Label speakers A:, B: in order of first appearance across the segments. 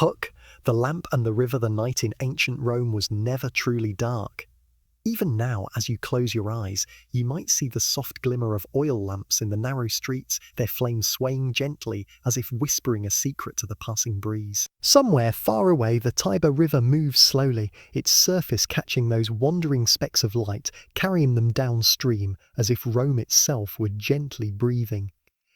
A: Hook, the lamp and the river. The night in ancient Rome was never truly dark. Even now, as you close your eyes, you might see the soft glimmer of oil lamps in the narrow streets, their flames swaying gently as if whispering a secret to the passing breeze. Somewhere far away, the Tiber River moves slowly, its surface catching those wandering specks of light, carrying them downstream as if Rome itself were gently breathing.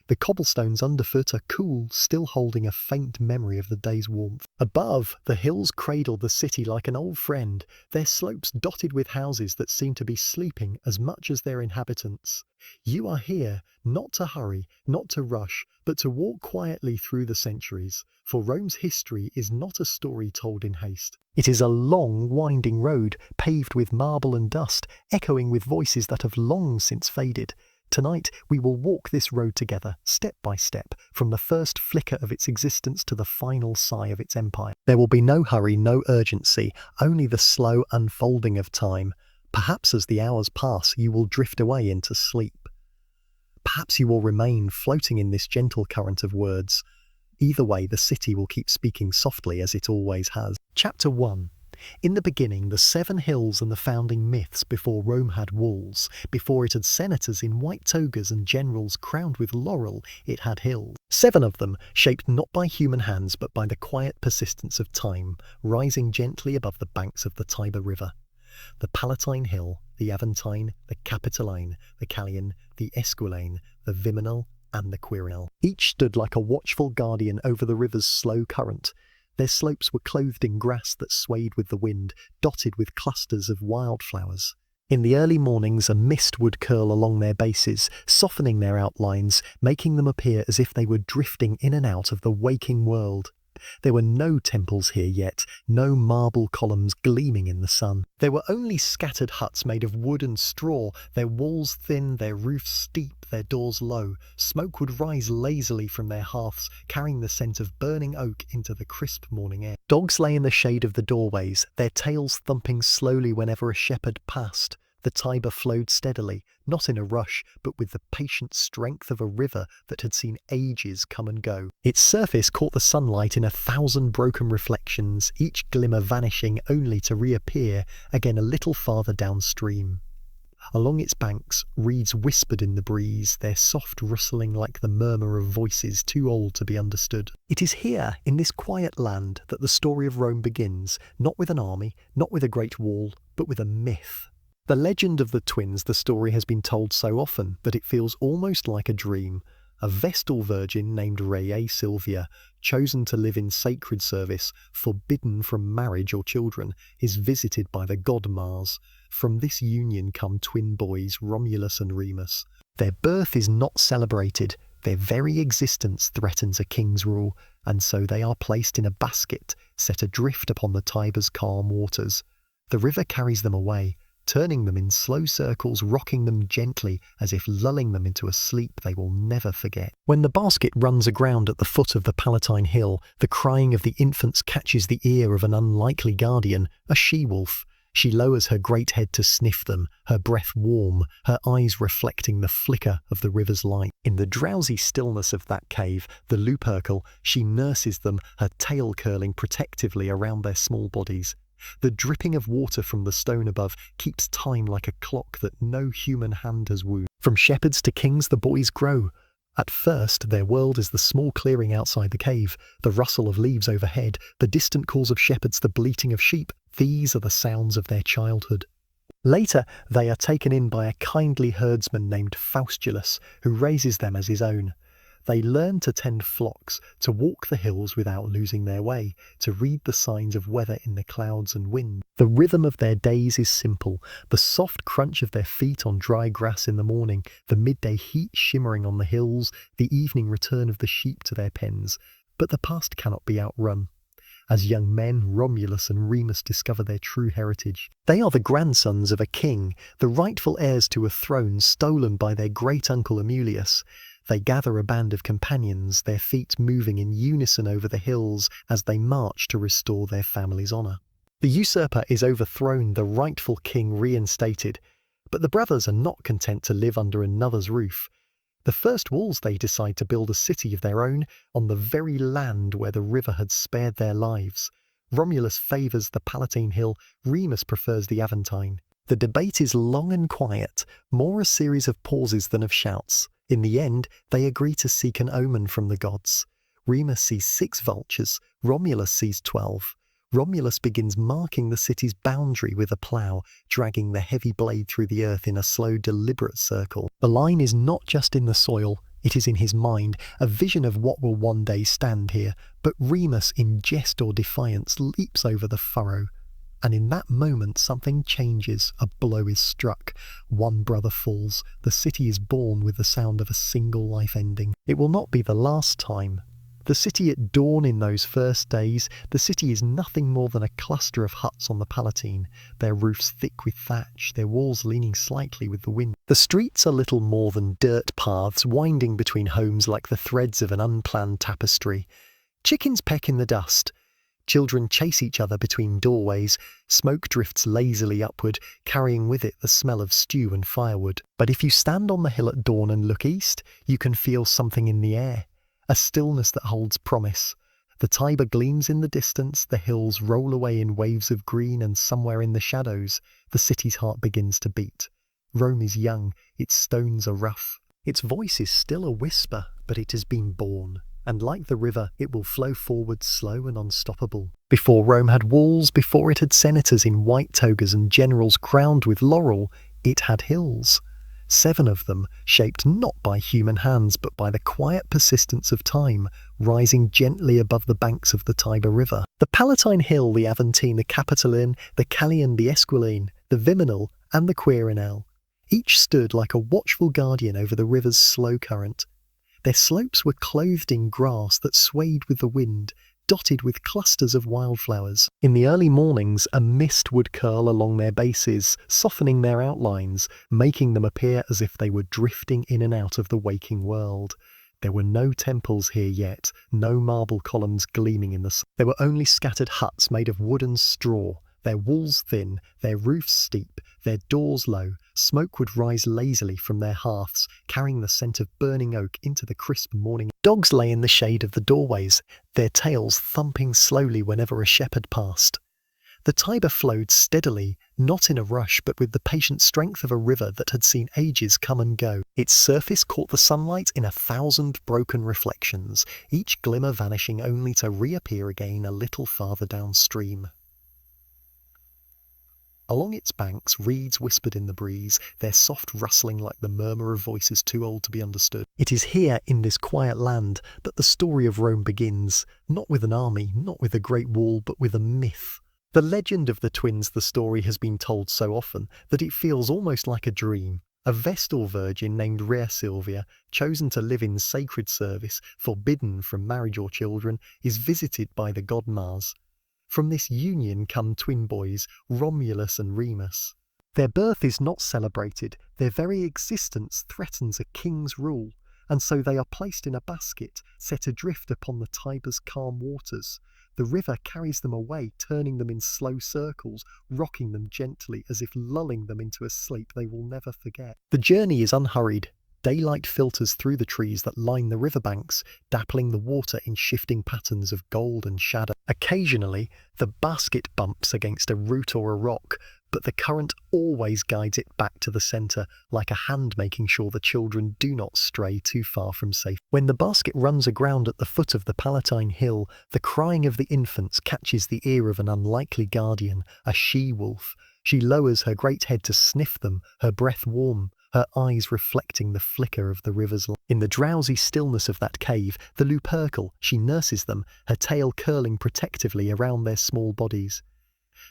A: The cobblestones underfoot are cool, still holding a faint memory of the day's warmth. Above, the hills cradle the city like an old friend, their slopes dotted with houses that seem to be sleeping as much as their inhabitants. You are here, not to hurry, not to rush, but to walk quietly through the centuries, for Rome's history is not a story told in haste. It is a long, winding road, paved with marble and dust, echoing with voices that have long since faded. Tonight, we will walk this road together, step by step, from the first flicker of its existence to the final sigh of its empire. There will be no hurry, no urgency, only the slow unfolding of time. Perhaps as the hours pass, you will drift away into sleep. Perhaps you will remain floating in this gentle current of words. Either way, the city will keep speaking softly as it always has. Chapter 1. In the beginning, the 7 hills and the founding myths before Rome had walls, before it had senators in white togas and generals crowned with laurel, it had hills. 7 of them, shaped not by human hands but by the quiet persistence of time, rising gently above the banks of the Tiber River. The Palatine Hill, the Aventine, the Capitoline, the Callian, the Esquiline, the Viminal, and the Quirinal. Each stood like a watchful guardian over the river's slow current. Their slopes were clothed in grass that swayed with the wind, dotted with clusters of wildflowers. In the early mornings, a mist would curl along their bases, softening their outlines, making them appear as if they were drifting in and out of the waking world. There were no temples here yet, no marble columns gleaming in the sun. There were only scattered huts made of wood and straw, their walls thin, their roofs steep, their doors low. Smoke would rise lazily from their hearths, carrying the scent of burning oak into the crisp morning air. Dogs lay in the shade of the doorways, their tails thumping slowly whenever a shepherd passed. The Tiber flowed steadily, not in a rush, but with the patient strength of a river that had seen ages come and go. Its surface caught the sunlight in 1,000 broken reflections, each glimmer vanishing only to reappear again a little farther downstream. Along its banks, reeds whispered in the breeze, their soft rustling like the murmur of voices too old to be understood. It is here, in this quiet land, that the story of Rome begins, not with an army, not with a great wall, but with a myth. The legend of the twins, the story has been told so often that it feels almost like a dream. A Vestal virgin named Rhea Silvia, chosen to live in sacred service, forbidden from marriage or children, is visited by the god Mars. From this union come twin boys, Romulus and Remus. Their birth is not celebrated, their very existence threatens a king's rule, and so they are placed in a basket, set adrift upon the Tiber's calm waters. The river carries them away, turning them in slow circles, rocking them gently as if lulling them into a sleep they will never forget. When the basket runs aground at the foot of the Palatine Hill, the crying of the infants catches the ear of an unlikely guardian, a she-wolf. She lowers her great head to sniff them, her breath warm, her eyes reflecting the flicker of the river's light. In the drowsy stillness of that cave, the Lupercal, she nurses them, her tail curling protectively around their small bodies. The dripping of water from the stone above keeps time like a clock that no human hand has wooed. From shepherds to kings the boys grow. At first, their world is the small clearing outside the cave, the rustle of leaves overhead, the distant calls of shepherds, the bleating of sheep. These are the sounds of their childhood. Later, they are taken in by a kindly herdsman named Faustulus, who raises them as his own. They learn to tend flocks, to walk the hills without losing their way, to read the signs of weather in the clouds and wind. The rhythm of their days is simple, the soft crunch of their feet on dry grass in the morning, the midday heat shimmering on the hills, the evening return of the sheep to their pens. But the past cannot be outrun. As young men, Romulus and Remus discover their true heritage. They are the grandsons of a king, the rightful heirs to a throne stolen by their great-uncle Amulius. They gather a band of companions, their feet moving in unison over the hills as they march to restore their family's honour. The usurper is overthrown, the rightful king reinstated, but the brothers are not content to live under another's roof. The first walls they decide to build a city of their own on the very land where the river had spared their lives. Romulus favours the Palatine Hill, Remus prefers the Aventine. The debate is long and quiet, more a series of pauses than of shouts. In the end, they agree to seek an omen from the gods. Remus sees 6 vultures, Romulus sees 12. Romulus begins marking the city's boundary with a plough, dragging the heavy blade through the earth in a slow, deliberate circle. The line is not just in the soil, it is in his mind, a vision of what will one day stand here. But Remus, in jest or defiance, leaps over the furrow. And in that moment something changes, a blow is struck. One brother falls, the city is born with the sound of a single life ending. It will not be the last time. The city at dawn in those first days, the city is nothing more than a cluster of huts on the Palatine, their roofs thick with thatch, their walls leaning slightly with the wind. The streets are little more than dirt paths winding between homes like the threads of an unplanned tapestry. Chickens peck in the dust. Children chase each other between doorways. Smoke drifts lazily upward, carrying with it the smell of stew and firewood. But if you stand on the hill at dawn and look east, you can feel something in the air. A stillness that holds promise. The Tiber gleams in the distance, the hills roll away in waves of green, and somewhere in the shadows, the city's heart begins to beat. Rome is young, its stones are rough. Its voice is still a whisper, but it has been born, and like the river, it will flow forward slow and unstoppable. Before Rome had walls, before it had senators in white togas and generals crowned with laurel, it had hills. 7 of them, shaped not by human hands but by the quiet persistence of time, rising gently above the banks of the Tiber River. The Palatine Hill, the Aventine, the Capitoline, the Callian, the Esquiline, the Viminal, and the Quirinal. Each stood like a watchful guardian over the river's slow current. Their slopes were clothed in grass that swayed with the wind, dotted with clusters of wildflowers. In the early mornings, a mist would curl along their bases, softening their outlines, making them appear as if they were drifting in and out of the waking world. There were no temples here yet, no marble columns gleaming in the sun. There were only scattered huts made of wood and straw, their walls thin, their roofs steep, their doors low. Smoke would rise lazily from their hearths, carrying the scent of burning oak into the crisp morning. Dogs lay in the shade of the doorways, their tails thumping slowly whenever a shepherd passed. The Tiber flowed steadily, not in a rush, but with the patient strength of a river that had seen ages come and go. Its surface caught the sunlight in 1,000 broken reflections, each glimmer vanishing only to reappear again a little farther downstream. Along its banks, reeds whispered in the breeze, their soft rustling like the murmur of voices too old to be understood. It is here, in this quiet land, that the story of Rome begins, not with an army, not with a great wall, but with a myth. The legend of the twins, the story has been told so often that it feels almost like a dream. A Vestal virgin named Rhea Silvia, chosen to live in sacred service, forbidden from marriage or children, is visited by the god Mars. From this union come twin boys, Romulus and Remus. Their birth is not celebrated, their very existence threatens a king's rule, and so they are placed in a basket, set adrift upon the Tiber's calm waters. The river carries them away, turning them in slow circles, rocking them gently as if lulling them into a sleep they will never forget. The journey is unhurried. Daylight filters through the trees that line the riverbanks, dappling the water in shifting patterns of gold and shadow. Occasionally, the basket bumps against a root or a rock, but the current always guides it back to the centre, like a hand making sure the children do not stray too far from safety. When the basket runs aground at the foot of the Palatine Hill, the crying of the infants catches the ear of an unlikely guardian, a she-wolf. She lowers her great head to sniff them, her breath warm, her eyes reflecting the flicker of the river's light. In the drowsy stillness of that cave, the Lupercal, she nurses them, her tail curling protectively around their small bodies.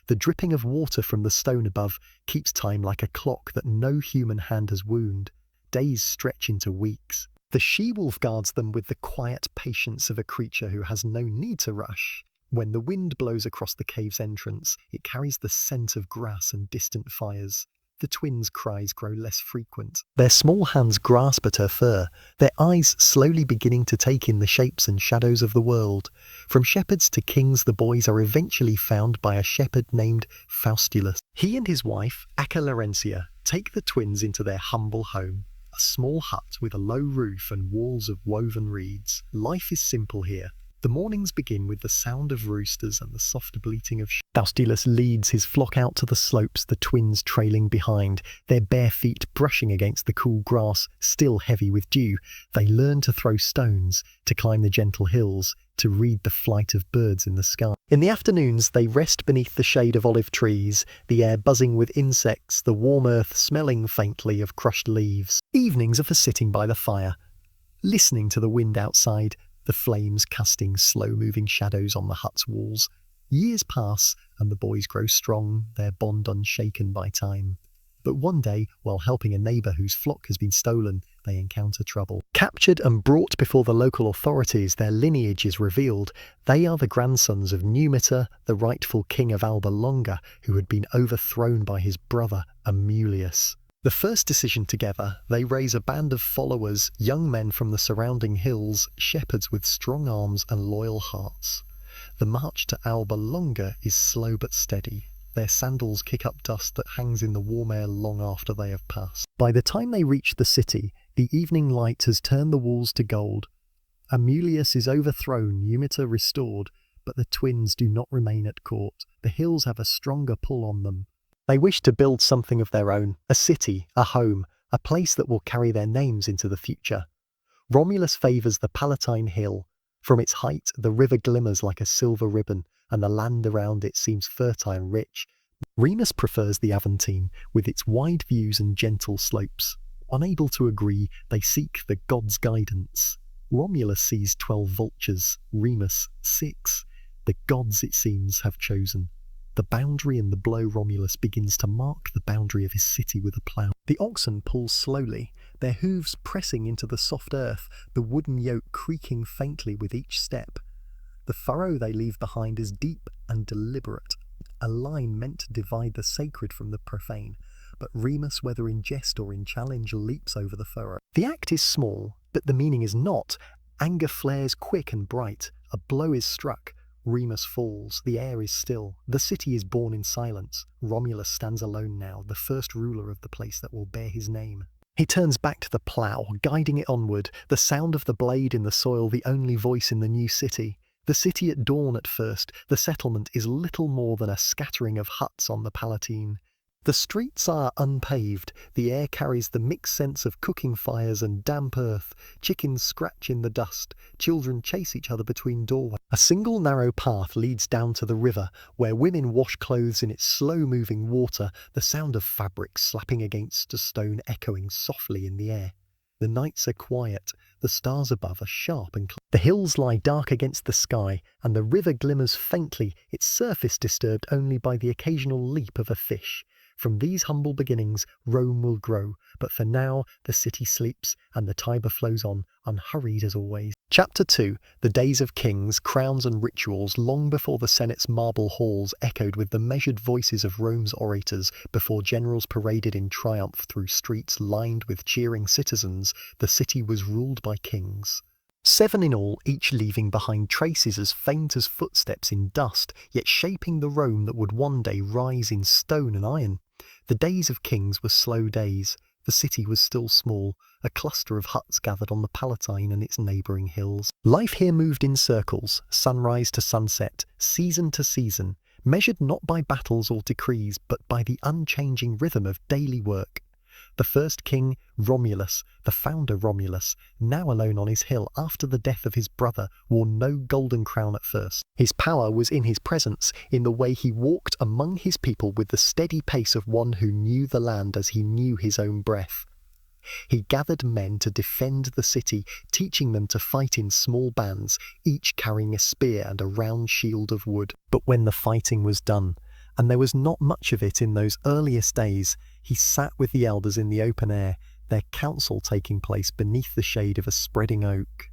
A: The dripping of water from the stone above keeps time like a clock that no human hand has wound. Days stretch into weeks. The she-wolf guards them with the quiet patience of a creature who has no need to rush. When the wind blows across the cave's entrance, it carries the scent of grass and distant fires. The twins' cries grow less frequent. Their small hands grasp at her fur, their eyes slowly beginning to take in the shapes and shadows of the world. From shepherds to kings, the boys are eventually found by a shepherd named Faustulus. He and his wife, Acca Laurentia, take the twins into their humble home. A small hut with a low roof and walls of woven reeds. Life is simple here. The mornings begin with the sound of roosters and the soft bleating of sheep. Faustulus leads his flock out to the slopes, the twins trailing behind, their bare feet brushing against the cool grass, still heavy with dew. They learn to throw stones, to climb the gentle hills, to read the flight of birds in the sky. In the afternoons, they rest beneath the shade of olive trees, the air buzzing with insects, the warm earth smelling faintly of crushed leaves. Evenings are for sitting by the fire, listening to the wind outside, the flames casting slow-moving shadows on the hut's walls. Years pass, and the boys grow strong, their bond unshaken by time. But one day, while helping a neighbour whose flock has been stolen, they encounter trouble. Captured and brought before the local authorities, their lineage is revealed. They are the grandsons of Numitor, the rightful king of Alba Longa, who had been overthrown by his brother, Amulius. The first decision together, they raise a band of followers, young men from the surrounding hills, shepherds with strong arms and loyal hearts. The march to Alba Longa is slow but steady. Their sandals kick up dust that hangs in the warm air long after they have passed. By the time they reach the city, the evening light has turned the walls to gold. Amulius is overthrown, Numitor restored, but the twins do not remain at court. The hills have a stronger pull on them. They wish to build something of their own, a city, a home, a place that will carry their names into the future. Romulus favours the Palatine Hill. From its height, the river glimmers like a silver ribbon, and the land around it seems fertile and rich. Remus prefers the Aventine, with its wide views and gentle slopes. Unable to agree, they seek the god's guidance. Romulus sees 12 vultures, Remus 6. The gods, it seems, have chosen. The boundary and the blow Romulus begins to mark the boundary of his city with a plough. The oxen pull slowly, their hooves pressing into the soft earth, the wooden yoke creaking faintly with each step. The furrow they leave behind is deep and deliberate, a line meant to divide the sacred from the profane, but Remus, whether in jest or in challenge, leaps over the furrow. The act is small, but the meaning is not. Anger flares quick and bright, a blow is struck. Remus falls, the air is still, the city is born in silence. Romulus stands alone now, the first ruler of the place that will bear his name. He turns back to the plough, guiding it onward, the sound of the blade in the soil the only voice in the new city. The city at dawn at first, the settlement is little more than a scattering of huts on the Palatine. The streets are unpaved, the air carries the mixed scents of cooking fires and damp earth. Chickens scratch in the dust, children chase each other between doorways. A single narrow path leads down to the river, where women wash clothes in its slow-moving water, the sound of fabric slapping against a stone echoing softly in the air. The nights are quiet, the stars above are sharp and clear. The hills lie dark against the sky, and the river glimmers faintly, its surface disturbed only by the occasional leap of a fish. From these humble beginnings, Rome will grow, but for now, the city sleeps, and the Tiber flows on, unhurried as always. Chapter 2. The Days of Kings, Crowns and Rituals, long before the Senate's marble halls echoed with the measured voices of Rome's orators, before generals paraded in triumph through streets lined with cheering citizens, the city was ruled by kings. 7 in all, each leaving behind traces as faint as footsteps in dust, yet shaping the Rome that would one day rise in stone and iron. The days of kings were slow days. The city was still small, a cluster of huts gathered on the Palatine and its neighbouring hills. Life here moved in circles, sunrise to sunset, season to season, measured not by battles or decrees, but by the unchanging rhythm of daily work. The first king, Romulus, the founder Romulus, now alone on his hill after the death of his brother, wore no golden crown at first. His power was in his presence, in the way he walked among his people with the steady pace of one who knew the land as he knew his own breath. He gathered men to defend the city, teaching them to fight in small bands, each carrying a spear and a round shield of wood. But when the fighting was done, and there was not much of it in those earliest days, he sat with the elders in the open air, their council taking place beneath the shade of a spreading oak.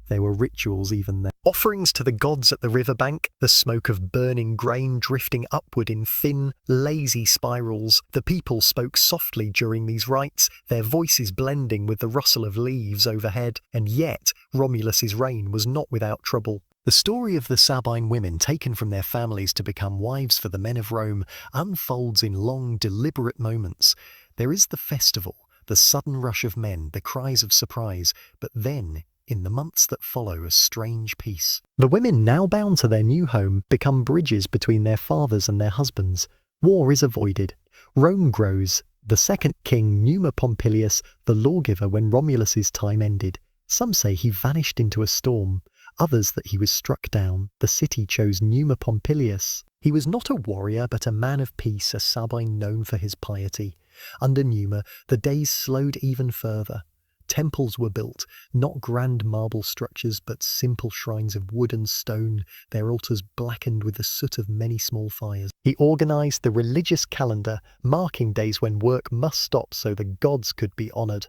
A: There were rituals even there. Offerings to the gods at the riverbank, the smoke of burning grain drifting upward in thin, lazy spirals. The people spoke softly during these rites, their voices blending with the rustle of leaves overhead. And yet, Romulus's reign was not without trouble. The story of the Sabine women taken from their families to become wives for the men of Rome unfolds in long, deliberate moments. There is the festival, the sudden rush of men, the cries of surprise, but then, in the months that follow, a strange peace. The women, now bound to their new home, become bridges between their fathers and their husbands. War is avoided. Rome grows. The second king, Numa Pompilius, the lawgiver when Romulus's time ended. Some say he vanished into a storm, others that he was struck down. The city chose Numa Pompilius. He was not a warrior but a man of peace, a Sabine known for his piety. Under Numa, the days slowed even further. Temples were built, not grand marble structures but simple shrines of wood and stone, their altars blackened with the soot of many small fires. He organised the religious calendar, marking days when work must stop so the gods could be honoured.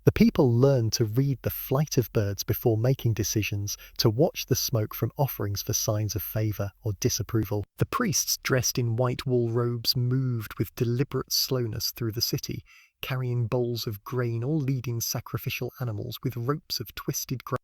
A: The people learned to read the flight of birds before making decisions, to watch the smoke from offerings for signs of favour or disapproval. The priests, dressed in white wool robes, moved with deliberate slowness through the city, carrying bowls of grain or leading sacrificial animals with ropes of twisted grass.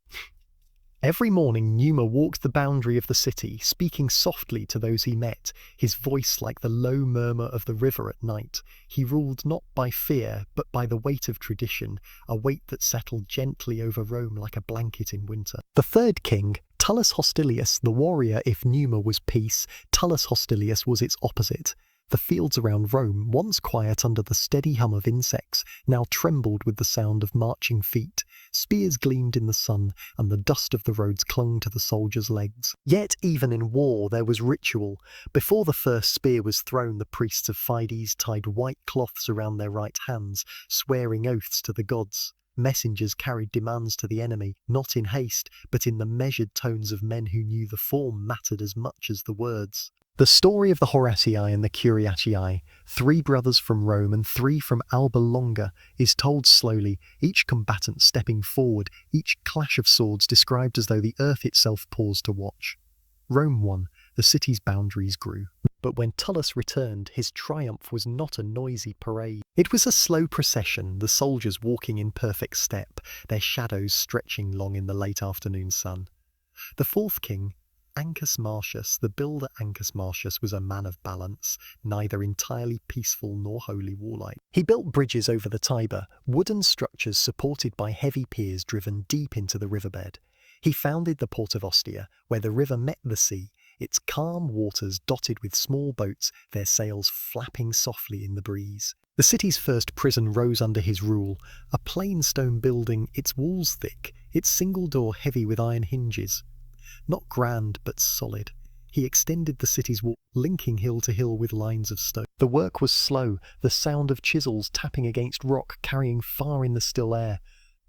A: Every morning Numa walked the boundary of the city, speaking softly to those he met, his voice like the low murmur of the river at night. He ruled not by fear, but by the weight of tradition, a weight that settled gently over Rome like a blanket in winter. The third king, Tullus Hostilius, the warrior if Numa was peace, Tullus Hostilius was its opposite. The fields around Rome, once quiet under the steady hum of insects, now trembled with the sound of marching feet. Spears gleamed in the sun, and the dust of the roads clung to the soldiers' legs. Yet even in war there was ritual. Before the first spear was thrown, the priests of Fides tied white cloths around their right hands, swearing oaths to the gods. Messengers carried demands to the enemy, not in haste, but in the measured tones of men who knew the form mattered as much as the words. The story of the Horatii and the Curiatii, 3 brothers from Rome and 3 from Alba Longa, is told slowly, each combatant stepping forward, each clash of swords described as though the earth itself paused to watch. Rome won, the city's boundaries grew. But when Tullus returned, his triumph was not a noisy parade. It was a slow procession, the soldiers walking in perfect step, their shadows stretching long in the late afternoon sun. The fourth king, Ancus Marcius, the builder Ancus Marcius, was a man of balance, neither entirely peaceful nor wholly warlike. He built bridges over the Tiber, wooden structures supported by heavy piers driven deep into the riverbed. He founded the port of Ostia, where the river met the sea, its calm waters dotted with small boats, their sails flapping softly in the breeze. The city's first prison rose under his rule, a plain stone building, its walls thick, its single door heavy with iron hinges. Not grand, but solid. He extended the city's wall, linking hill to hill with lines of stone. The work was slow, the sound of chisels tapping against rock carrying far in the still air.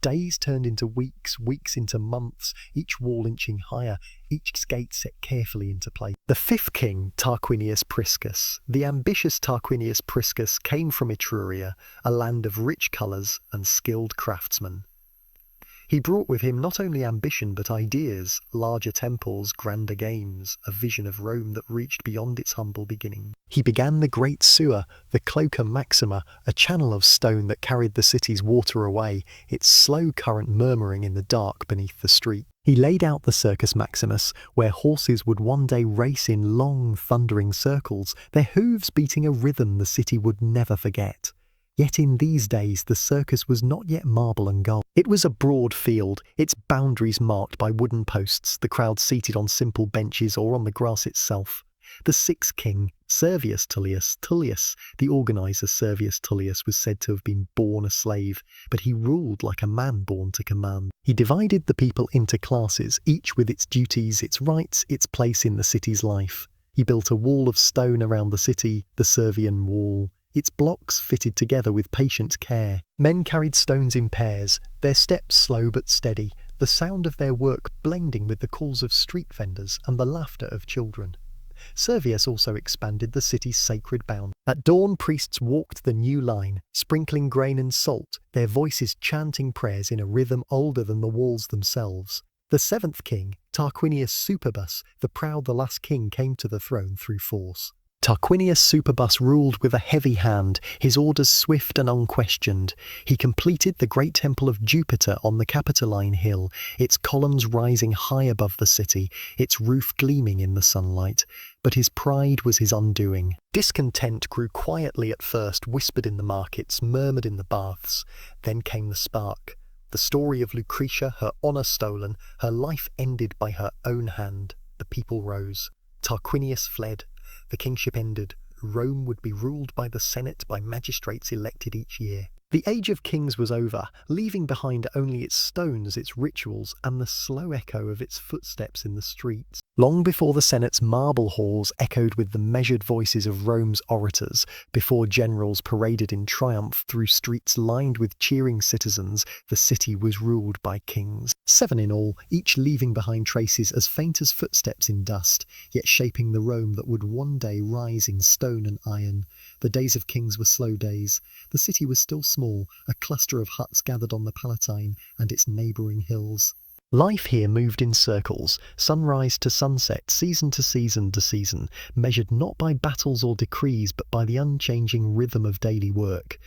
A: Days turned into weeks, weeks into months, each wall inching higher, each gate set carefully into place. The fifth king, Tarquinius Priscus, the ambitious Tarquinius Priscus, came from Etruria, a land of rich colours and skilled craftsmen. He brought with him not only ambition but ideas, larger temples, grander games, a vision of Rome that reached beyond its humble beginning. He began the Great Sewer, the Cloaca Maxima, a channel of stone that carried the city's water away, its slow current murmuring in the dark beneath the street. He laid out the Circus Maximus, where horses would one day race in long, thundering circles, their hooves beating a rhythm the city would never forget. Yet in these days the circus was not yet marble and gold. It was a broad field, its boundaries marked by wooden posts, the crowd seated on simple benches or on the grass itself. The sixth king, Servius Tullius, the organizer Servius Tullius, was said to have been born a slave, but he ruled like a man born to command. He divided the people into classes, each with its duties, its rights, its place in the city's life. He built a wall of stone around the city, the Servian Wall. Its blocks fitted together with patient care. Men carried stones in pairs, their steps slow but steady, the sound of their work blending with the calls of street vendors and the laughter of children. Servius also expanded the city's sacred bound. At dawn, priests walked the new line, sprinkling grain and salt, their voices chanting prayers in a rhythm older than the walls themselves. The seventh king, Tarquinius Superbus, the proud the last king, came to the throne through force. Tarquinius Superbus ruled with a heavy hand, his orders swift and unquestioned. He completed the great temple of Jupiter on the Capitoline Hill, its columns rising high above the city, its roof gleaming in the sunlight. But his pride was his undoing. Discontent grew quietly at first, whispered in the markets, murmured in the baths. Then came the spark. The story of Lucretia, her honour stolen, her life ended by her own hand. The people rose. Tarquinius fled. The kingship ended. Rome would be ruled by the Senate, by magistrates elected each year. The age of kings was over, leaving behind only its stones, its rituals, and the slow echo of its footsteps in the streets. Long before the Senate's marble halls echoed with the measured voices of Rome's orators, before generals paraded in triumph through streets lined with cheering citizens, the city was ruled by kings. 7 in all, each leaving behind traces as faint as footsteps in dust, yet shaping the Rome that would one day rise in stone and iron. The days of kings were slow days. The city was still small, a cluster of huts gathered on the Palatine and its neighbouring hills. Life here moved in circles, sunrise to sunset, season to season to season, measured not by battles or decrees, but by the unchanging rhythm of daily work.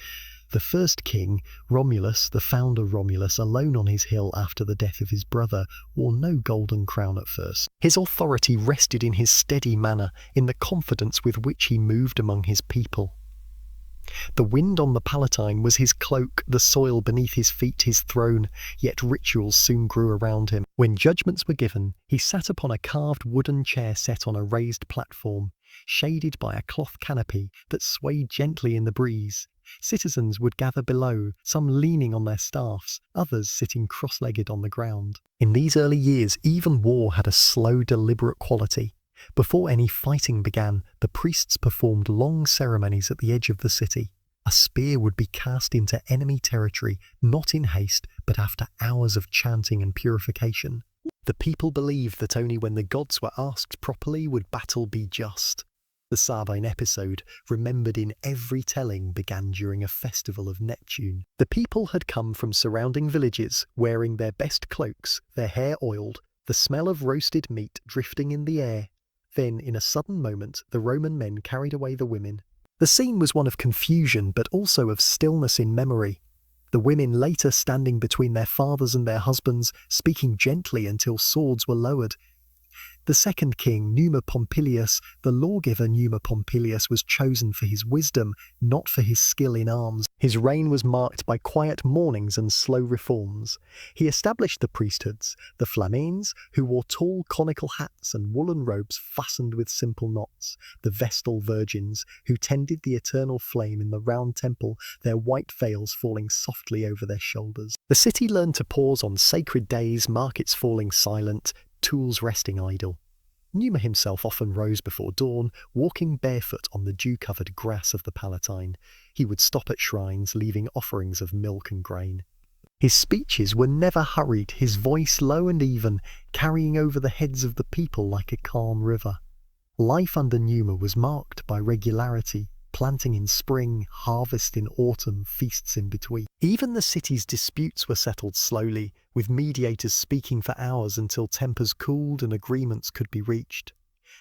A: The first king, Romulus, the founder Romulus, alone on his hill after the death of his brother, wore no golden crown at first. His authority rested in his steady manner, in the confidence with which he moved among his people. The wind on the Palatine was his cloak, the soil beneath his feet his throne, yet rituals soon grew around him. When judgments were given, he sat upon a carved wooden chair set on a raised platform, shaded by a cloth canopy that swayed gently in the breeze. Citizens would gather below, some leaning on their staffs, others sitting cross-legged on the ground. In these early years, even war had a slow, deliberate quality. Before any fighting began, the priests performed long ceremonies at the edge of the city. A spear would be cast into enemy territory, not in haste, but after hours of chanting and purification. The people believed that only when the gods were asked properly would battle be just. The Sabine episode, remembered in every telling, began during a festival of Neptune. The people had come from surrounding villages, wearing their best cloaks, their hair oiled, the smell of roasted meat drifting in the air. Then, in a sudden moment, the Roman men carried away the women. The scene was one of confusion, but also of stillness in memory. The women later standing between their fathers and their husbands, speaking gently until swords were lowered. The second king, Numa Pompilius, the lawgiver Numa Pompilius, was chosen for his wisdom, not for his skill in arms. His reign was marked by quiet mournings and slow reforms. He established the priesthoods, the flamines, who wore tall conical hats and woolen robes fastened with simple knots, the vestal virgins, who tended the eternal flame in the round temple, their white veils falling softly over their shoulders. The city learned to pause on sacred days, markets falling silent, tools resting idle. Numa himself often rose before dawn, walking barefoot on the dew-covered grass of the Palatine. He would stop at shrines, leaving offerings of milk and grain. His speeches were never hurried, his voice low and even, carrying over the heads of the people like a calm river. Life under Numa was marked by regularity, planting in spring, harvest in autumn, feasts in between. Even the city's disputes were settled slowly, with mediators speaking for hours until tempers cooled and agreements could be reached.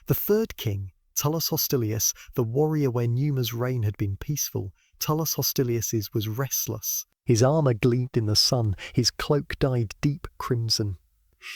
A: The third king, Tullus Hostilius, the warrior where Numa's reign had been peaceful, Tullus Hostilius's was restless. His armour gleamed in the sun, his cloak dyed deep crimson.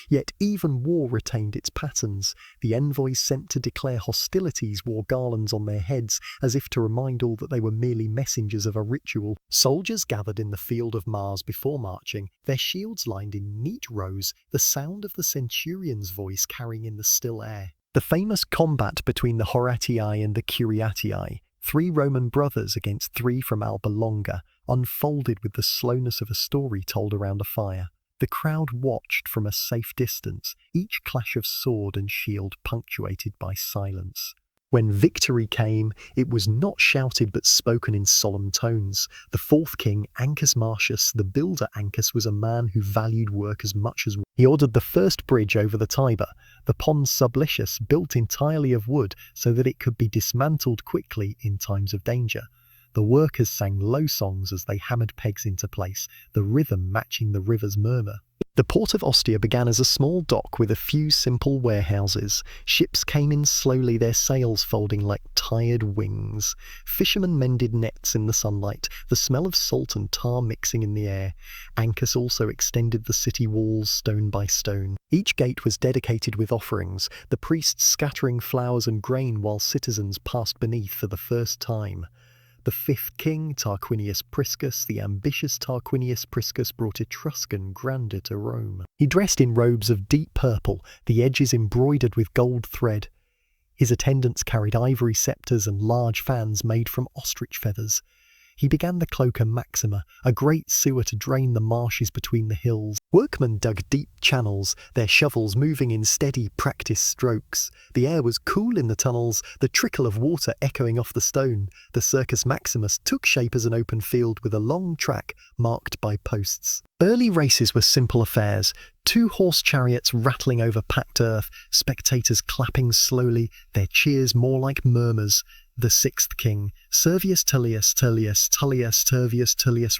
A: Yet even war retained its patterns. The envoys sent to declare hostilities wore garlands on their heads, as if to remind all that they were merely messengers of a ritual. Soldiers gathered in the field of Mars before marching, their shields lined in neat rows, the sound of the centurion's voice carrying in the still air. The famous combat between the Horatii and the Curiatii, 3 Roman brothers against 3 from Alba Longa, unfolded with the slowness of a story told around a fire. The crowd watched from a safe distance, each clash of sword and shield punctuated by silence. When victory came, it was not shouted but spoken in solemn tones. The fourth king, Ancus Marcius, the builder Ancus, was a man who valued work as much as war. He ordered the first bridge over the Tiber, the Pons Sublicius, built entirely of wood so that it could be dismantled quickly in times of danger. The workers sang low songs as they hammered pegs into place, the rhythm matching the river's murmur. The port of Ostia began as a small dock with a few simple warehouses. Ships came in slowly, their sails folding like tired wings. Fishermen mended nets in the sunlight, the smell of salt and tar mixing in the air. Ancus also extended the city walls stone by stone. Each gate was dedicated with offerings, the priests scattering flowers and grain while citizens passed beneath for the first time. The fifth king, Tarquinius Priscus, the ambitious Tarquinius Priscus, brought Etruscan grandeur to Rome. He dressed in robes of deep purple, the edges embroidered with gold thread. His attendants carried ivory sceptres and large fans made from ostrich feathers. He began the Cloaca Maxima, a great sewer to drain the marshes between the hills. Workmen dug deep channels, their shovels moving in steady, practiced strokes. The air was cool in the tunnels, the trickle of water echoing off the stone. The Circus Maximus took shape as an open field with a long track marked by posts. Early races were simple affairs, 2-horse chariots rattling over packed earth, spectators clapping slowly, their cheers more like murmurs. The sixth king, Servius Tullius Tullius,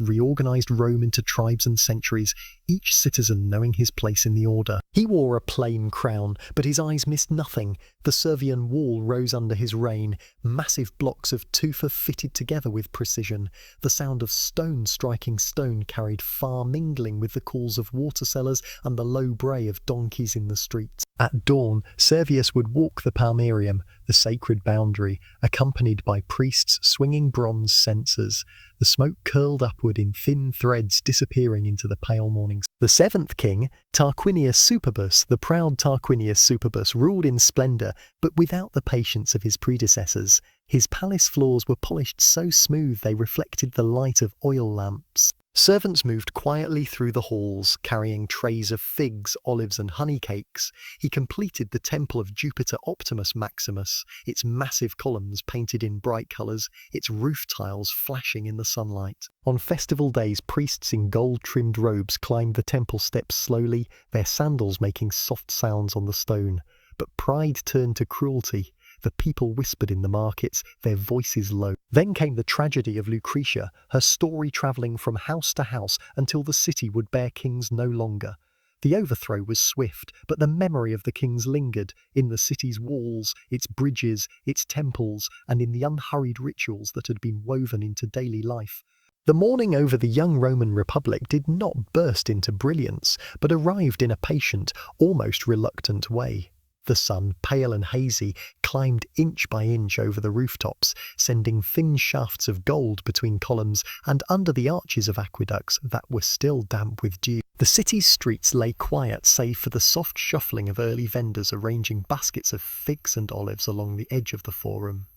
A: reorganized Rome into tribes and centuries, each citizen knowing his place in the order. He wore a plain crown, but his eyes missed nothing. The Servian wall rose under his reign, massive blocks of tufa fitted together with precision. The sound of stone striking stone carried far, mingling with the calls of water sellers and the low bray of donkeys in the streets. At dawn, Servius would walk the Palmarium, the sacred boundary, accompanied by priests swinging bronze censers. The smoke curled upward in thin threads, disappearing into the pale morning. The seventh king, Tarquinius Superbus, the proud Tarquinius Superbus, ruled in splendour, but without the patience of his predecessors. His palace floors were polished so smooth they reflected the light of oil lamps. Servants moved quietly through the halls, carrying trays of figs, olives and honey cakes. He completed the temple of Jupiter Optimus Maximus, its massive columns painted in bright colours, its roof tiles flashing in the sunlight. On festival days, priests in gold-trimmed robes climbed the temple steps slowly, their sandals making soft sounds on the stone. But pride turned to cruelty. The people whispered in the markets, their voices low. Then came the tragedy of Lucretia, her story travelling from house to house until the city would bear kings no longer. The overthrow was swift, but the memory of the kings lingered in the city's walls, its bridges, its temples, and in the unhurried rituals that had been woven into daily life. The mourning over the young Roman Republic did not burst into brilliance, but arrived in a patient, almost reluctant way. The sun, pale and hazy, climbed inch by inch over the rooftops, sending thin shafts of gold between columns and under the arches of aqueducts that were still damp with dew. The city's streets lay quiet save for the soft shuffling of early vendors arranging baskets of figs and olives along the edge of the forum.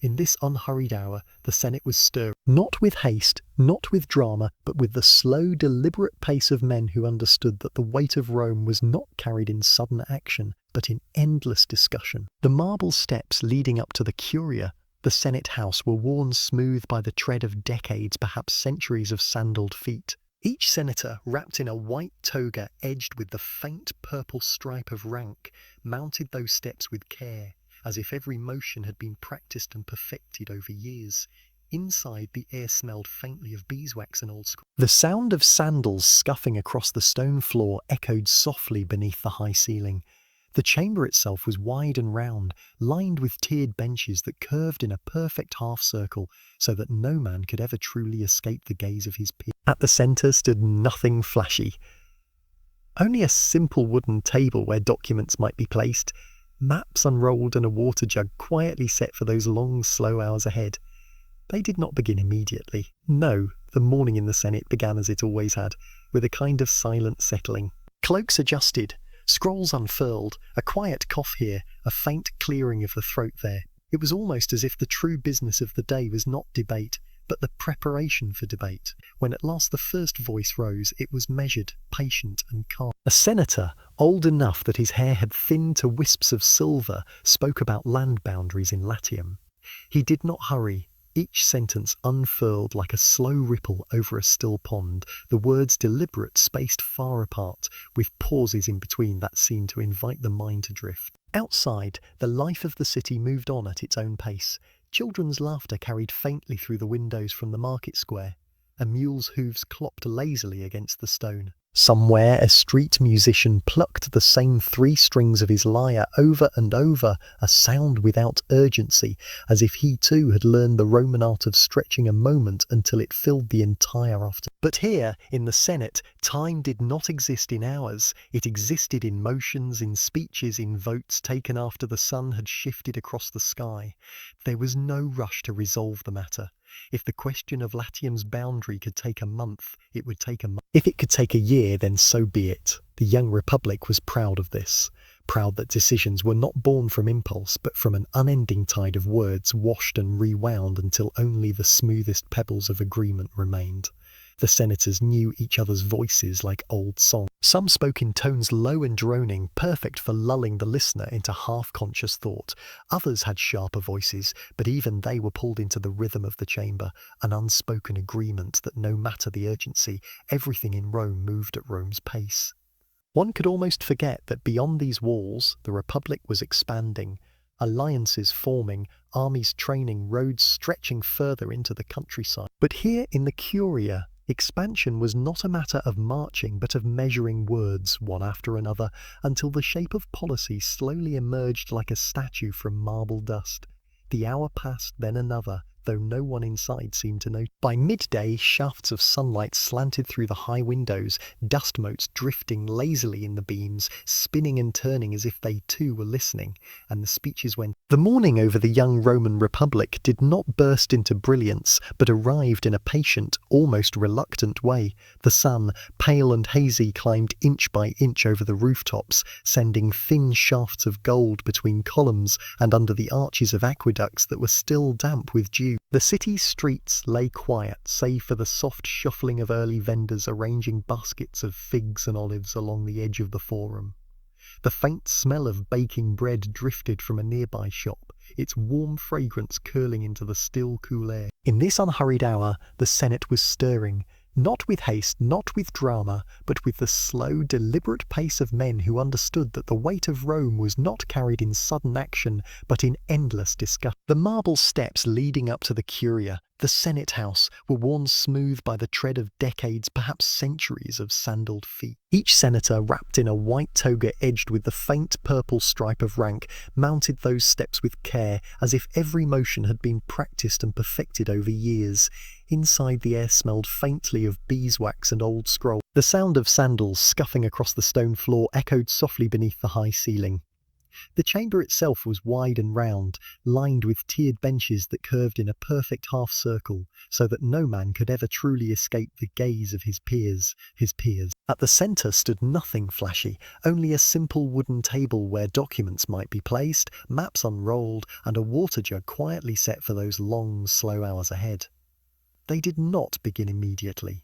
A: In this unhurried hour, the Senate was stirring, not with haste, not with drama, but with the slow, deliberate pace of men who understood that the weight of Rome was not carried in sudden action, but in endless discussion. The marble steps leading up to the Curia, the Senate House, were worn smooth by the tread of decades, perhaps centuries of sandaled feet. Each senator, wrapped in a white toga edged with the faint purple stripe of rank, mounted those steps with care, as if every motion had been practiced and perfected over years. Inside, the air smelled faintly of beeswax and old school. The sound of sandals scuffing across the stone floor echoed softly beneath the high ceiling. The chamber itself was wide and round, lined with tiered benches that curved in a perfect half-circle, so that no man could ever truly escape the gaze of his peer. At the centre stood nothing flashy. Only a simple wooden table where documents might be placed, maps unrolled and a water jug quietly set for those long, slow hours ahead. They did not begin immediately. No, the morning in the Senate began as it always had, with a kind of silent settling. Cloaks adjusted, scrolls unfurled, a quiet cough here, a faint clearing of the throat there. It was almost as if the true business of the day was not debate, but the preparation for debate. When at last the first voice rose, it was measured, patient and calm. A senator, old enough that his hair had thinned to wisps of silver, spoke about land boundaries in Latium. He did not hurry. Each sentence unfurled like a slow ripple over a still pond, the words deliberate, spaced far apart, with pauses in between that seemed to invite the mind to drift. Outside, the life of the city moved on at its own pace. Children's laughter carried faintly through the windows from the market square. A mule's hooves clopped lazily against the stone. Somewhere a street musician plucked the same 3 strings of his lyre over and over, a sound without urgency, as if he too had learned the Roman art of stretching a moment until it filled the entire afternoon. But here, in the Senate, time did not exist in hours. It existed in motions, in speeches, in votes taken after the sun had shifted across the sky. There was no rush to resolve the matter. If the question of Latium's boundary could take a month, it would take a month. If it could take a year, then so be it. The young republic was proud of this. Proud that decisions were not born from impulse, but from an unending tide of words washed and rewound until only the smoothest pebbles of agreement remained. The senators knew each other's voices like old songs. Some spoke in tones low and droning, perfect for lulling the listener into half-conscious thought. Others had sharper voices, but even they were pulled into the rhythm of the chamber, an unspoken agreement that no matter the urgency, everything in Rome moved at Rome's pace. One could almost forget that beyond these walls, the Republic was expanding. Alliances forming, armies training, roads stretching further into the countryside. But here in the Curia, expansion was not a matter of marching, but of measuring words, one after another, until the shape of policy slowly emerged like a statue from marble dust. The hour passed, then another, though no one inside seemed to know. By midday, shafts of sunlight slanted through the high windows, dust motes drifting lazily in the beams, spinning and turning as if they too were listening, and the speeches went. The morning over the young Roman Republic did not burst into brilliance, but arrived in a patient, almost reluctant way. The sun, pale and hazy, climbed inch by inch over the rooftops, sending thin shafts of gold between columns and under the arches of aqueducts that were still damp with dew. The city's streets lay quiet, save for the soft shuffling of early vendors arranging baskets of figs and olives along the edge of the forum. The faint smell of baking bread drifted from a nearby shop, its warm fragrance curling into the still, cool air. In this unhurried hour, the Senate was stirring, not with haste, not with drama, but with the slow, deliberate pace of men who understood that the weight of Rome was not carried in sudden action, but in endless discussion. The marble steps leading up to the Curia, the Senate House, were worn smooth by the tread of decades, perhaps centuries of sandaled feet. Each senator, wrapped in a white toga edged with the faint purple stripe of rank, mounted those steps with care, as if every motion had been practiced and perfected over years. Inside, the air smelled faintly of beeswax and old scroll. The sound of sandals scuffing across the stone floor echoed softly beneath the high ceiling. The chamber itself was wide and round, lined with tiered benches that curved in a perfect half-circle, so that no man could ever truly escape the gaze of his peers. At the centre stood nothing flashy, only a simple wooden table where documents might be placed, maps unrolled, and a water jug quietly set for those long, slow hours ahead. They did not begin immediately.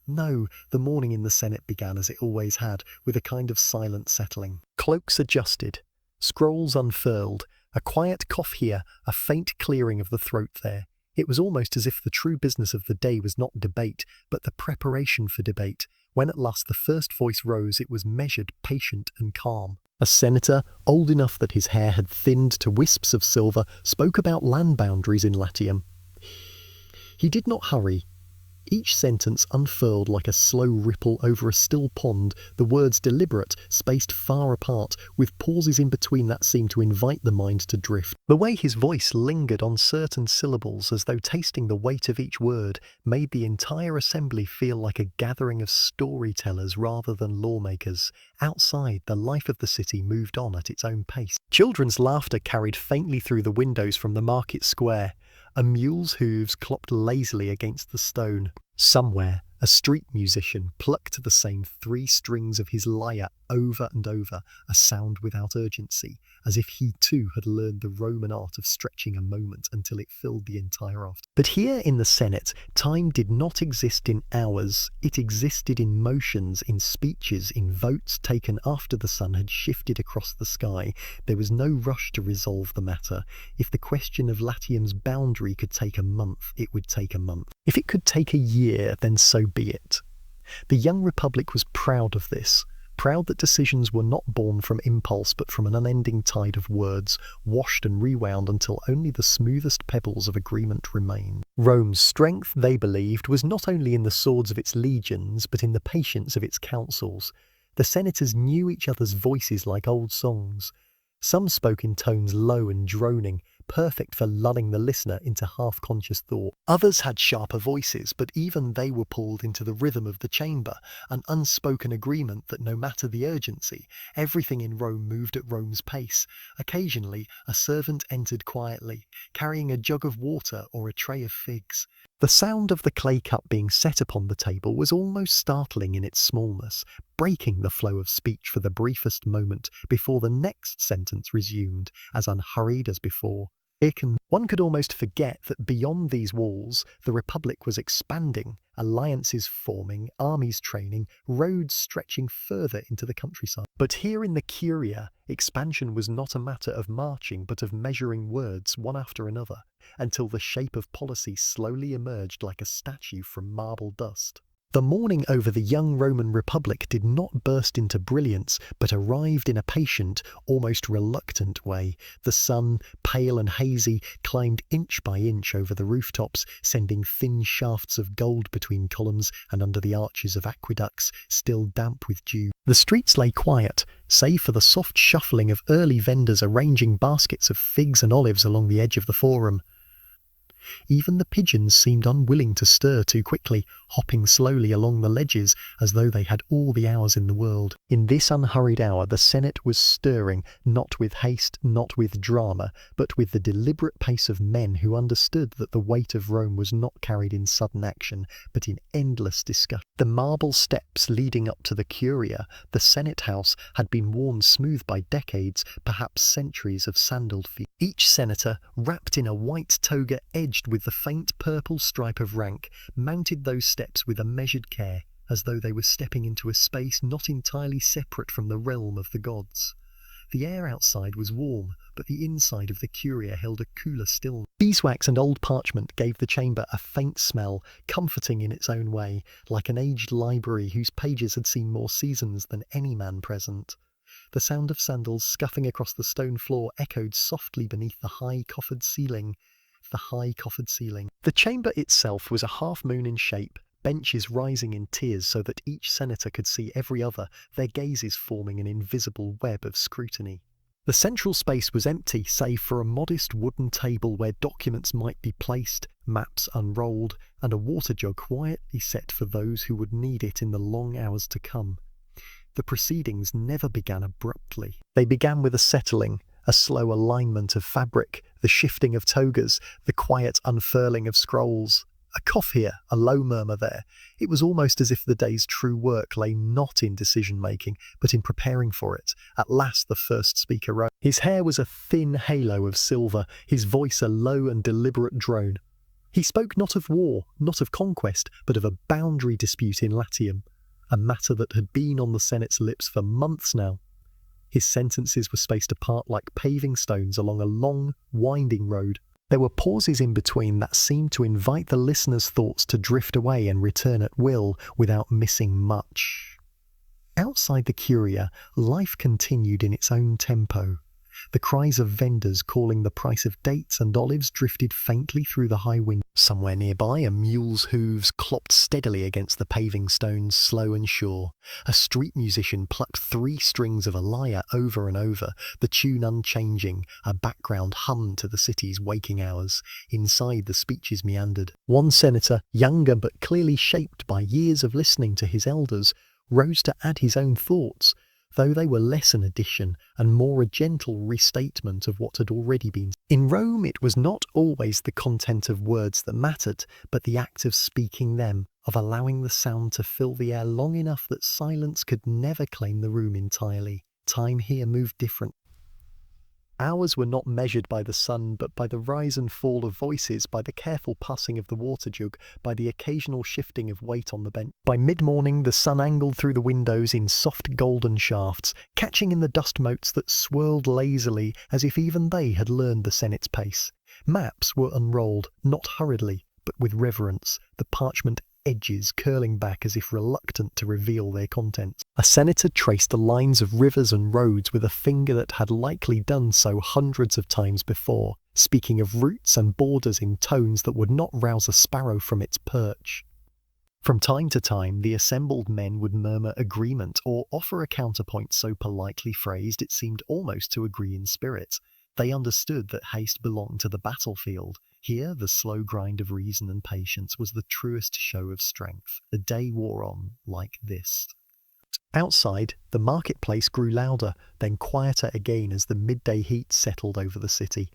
A: No, the morning in the Senate began as it always had, with a kind of silent settling. Cloaks adjusted, scrolls unfurled, a quiet cough here, a faint clearing of the throat there. It was almost as if the true business of the day was not debate, but the preparation for debate. When at last the first voice rose, it was measured, patient, and calm. A senator, old enough that his hair had thinned to wisps of silver, spoke about land boundaries in Latium. He did not hurry. Each sentence unfurled like a slow ripple over a still pond, the words deliberate, spaced far apart, with pauses in between that seemed to invite the mind to drift. The way his voice lingered on certain syllables, as though tasting the weight of each word, made the entire assembly feel like a gathering of storytellers rather than lawmakers. Outside, the life of the city moved on at its own pace. Children's laughter carried faintly through the windows from the market square. A mule's hooves clopped lazily against the stone. Somewhere, a street musician plucked the same 3 strings of his lyre over and over, a sound without urgency, as if he too had learned the Roman art of stretching a moment until it filled the entire afternoon. But here in the Senate, time did not exist in hours. It existed in motions, in speeches, in votes taken after the sun had shifted across the sky. There was no rush to resolve the matter. If the question of Latium's boundary could take a month, it would take a month. If it could take a year, then so be it. The young republic was proud of this. proud that decisions were not born from impulse but from an unending tide of words, washed and rewound until only the smoothest pebbles of agreement remained. Rome's strength, they believed, was not only in the swords of its legions but in the patience of its councils. The senators knew each other's voices like old songs. Some spoke in tones low and droning, perfect for lulling the listener into half-conscious thought. Others had sharper voices, but even they were pulled into the rhythm of the chamber, an unspoken agreement that no matter the urgency, everything in Rome moved at Rome's pace. Occasionally, a servant entered quietly, carrying a jug of water or a tray of figs. The sound of the clay cup being set upon the table was almost startling in its smallness, breaking the flow of speech for the briefest moment before the next sentence resumed, as unhurried as before. One could almost forget that beyond these walls, the Republic was expanding, alliances forming, armies training, roads stretching further into the countryside. But here in the Curia, expansion was not a matter of marching but of measuring words one after another, until the shape of policy slowly emerged like a statue from marble dust. The morning over the young Roman Republic did not burst into brilliance, but arrived in a patient, almost reluctant way. The sun, pale and hazy, climbed inch by inch over the rooftops, sending thin shafts of gold between columns and under the arches of aqueducts, still damp with dew. The streets lay quiet, save for the soft shuffling of early vendors arranging baskets of figs and olives along the edge of the forum. Even the pigeons seemed unwilling to stir too quickly, hopping slowly along the ledges as though they had all the hours in the world. In this unhurried hour the Senate was stirring, not with haste, not with drama, but with the deliberate pace of men who understood that the weight of Rome was not carried in sudden action, but in endless discussion. The marble steps leading up to the Curia, the Senate House, had been worn smooth by decades, perhaps centuries of sandaled feet. Each senator, wrapped in a white toga edged with the faint purple stripe of rank, mounted those steps with a measured care, as though they were stepping into a space not entirely separate from the realm of the gods. The air outside was warm, but the inside of the Curia held a cooler stillness. Beeswax and old parchment gave the chamber a faint smell, comforting in its own way, like an aged library whose pages had seen more seasons than any man present. The sound of sandals scuffing across the stone floor echoed softly beneath the high coffered ceiling. The chamber itself was a half-moon in shape, benches rising in tiers so that each senator could see every other, their gazes forming an invisible web of scrutiny. The central space was empty, save for a modest wooden table where documents might be placed, maps unrolled, and a water jug quietly set for those who would need it in the long hours to come. The proceedings never began abruptly. They began with a settling, a slow alignment of fabric, the shifting of togas, the quiet unfurling of scrolls. A cough here, a low murmur there. It was almost as if the day's true work lay not in decision-making, but in preparing for it. At last the first speaker rose. His hair was a thin halo of silver, his voice a low and deliberate drone. He spoke not of war, not of conquest, but of a boundary dispute in Latium, a matter that had been on the Senate's lips for months now. His sentences were spaced apart like paving stones along a long, winding road. There were pauses in between that seemed to invite the listener's thoughts to drift away and return at will without missing much. Outside the Curia, life continued in its own tempo. The cries of vendors calling the price of dates and olives drifted faintly through the high wind. Somewhere nearby, a mule's hooves clopped steadily against the paving stones, slow and sure. A street musician plucked 3 strings of a lyre over and over, the tune unchanging, a background hum to the city's waking hours. Inside, the speeches meandered. One senator, younger but clearly shaped by years of listening to his elders, rose to add his own thoughts, though they were less an addition and more a gentle restatement of what had already been. In Rome it was not always the content of words that mattered, but the act of speaking them, of allowing the sound to fill the air long enough that silence could never claim the room entirely. Time here moved different. Hours were not measured by the sun, but by the rise and fall of voices, by the careful passing of the water jug, by the occasional shifting of weight on the bench. By mid-morning the sun angled through the windows in soft golden shafts, catching in the dust motes that swirled lazily as if even they had learned the Senate's pace. Maps were unrolled, not hurriedly, but with reverence, the parchment edges curling back as if reluctant to reveal their contents. A senator traced the lines of rivers and roads with a finger that had likely done so hundreds of times before, speaking of routes and borders in tones that would not rouse a sparrow from its perch. From time to time, the assembled men would murmur agreement or offer a counterpoint so politely phrased it seemed almost to agree in spirit. They understood that haste belonged to the battlefield. Here, the slow grind of reason and patience was the truest show of strength. The day wore on like this. Outside, the marketplace grew louder, then quieter again as the midday heat settled over the city.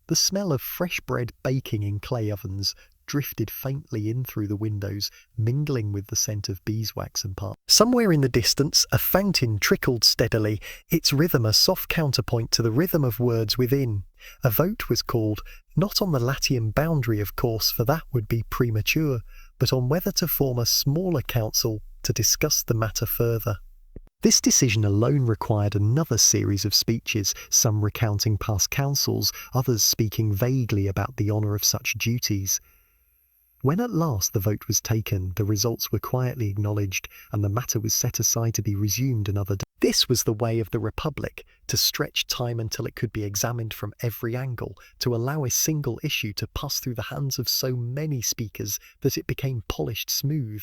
A: The smell of fresh bread baking in clay ovens drifted faintly in through the windows, mingling with the scent of beeswax and parsley. Somewhere in the distance, a fountain trickled steadily, its rhythm a soft counterpoint to the rhythm of words within. A vote was called, not on the Latian boundary, of course, for that would be premature, but on whether to form a smaller council to discuss the matter further. This decision alone required another series of speeches, some recounting past councils, others speaking vaguely about the honour of such duties. When at last the vote was taken, the results were quietly acknowledged, and the matter was set aside to be resumed another day. This was the way of the Republic, to stretch time until it could be examined from every angle, to allow a single issue to pass through the hands of so many speakers that it became polished smooth.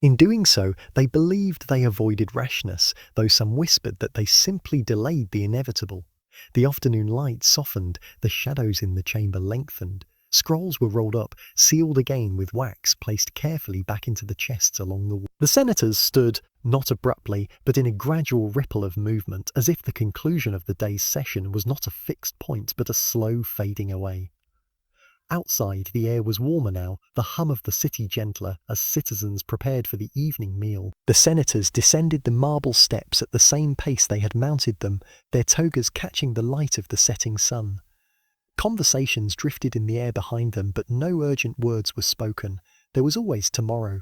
A: In doing so, they believed they avoided rashness, though some whispered that they simply delayed the inevitable. The afternoon light softened, the shadows in the chamber lengthened. Scrolls were rolled up, sealed again with wax, placed carefully back into the chests along the wall. The senators stood, not abruptly, but in a gradual ripple of movement, as if the conclusion of the day's session was not a fixed point, but a slow fading away. Outside, the air was warmer now, the hum of the city gentler, as citizens prepared for the evening meal. The senators descended the marble steps at the same pace they had mounted them, their togas catching the light of the setting sun. Conversations drifted in the air behind them, but no urgent words were spoken. There was always tomorrow,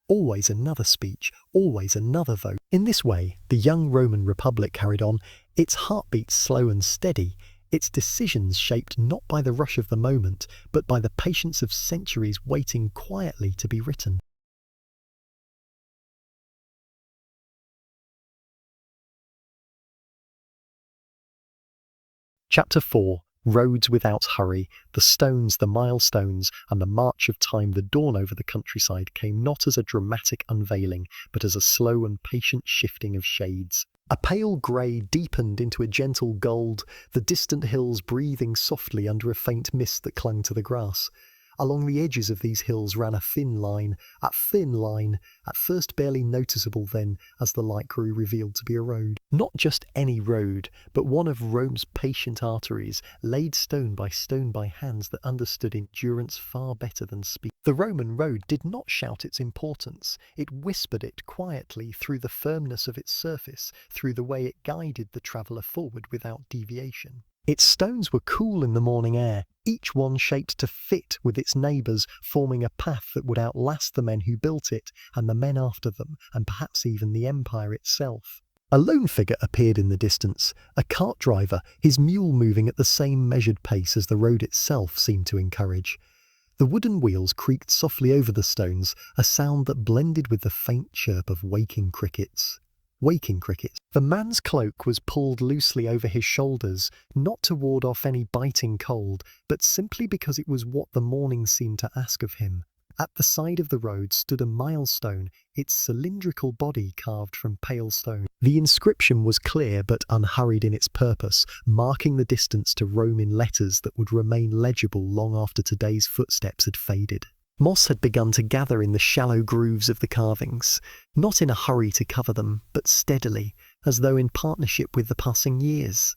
A: always another speech, always another vote. In this way, the young Roman Republic carried on, its heartbeat slow and steady, its decisions shaped not by the rush of the moment, but by the patience of centuries waiting quietly to be written. Chapter 4. Roads without hurry, the stones, the milestones, and the march of time, the dawn over the countryside came not as a dramatic unveiling, but as a slow and patient shifting of shades. A pale grey deepened into a gentle gold, the distant hills breathing softly under a faint mist that clung to the grass. Along the edges of these hills ran a thin line, at first barely noticeable, then, as the light grew, revealed to be a road. Not just any road, but one of Rome's patient arteries, laid stone by hands that understood endurance far better than speed. The Roman road did not shout its importance, it whispered it quietly through the firmness of its surface, through the way it guided the traveller forward without deviation. Its stones were cool in the morning air, each one shaped to fit with its neighbours, forming a path that would outlast the men who built it, and the men after them, and perhaps even the empire itself. A lone figure appeared in the distance, a cart driver, his mule moving at the same measured pace as the road itself seemed to encourage. The wooden wheels creaked softly over the stones, a sound that blended with the faint chirp of waking crickets. The man's cloak was pulled loosely over his shoulders, not to ward off any biting cold, but simply because it was what the morning seemed to ask of him. At the side of the road stood a milestone, its cylindrical body carved from pale stone. The inscription was clear but unhurried in its purpose, marking the distance to Rome in letters that would remain legible long after today's footsteps had faded. Moss had begun to gather in the shallow grooves of the carvings, not in a hurry to cover them, but steadily, as though in partnership with the passing years.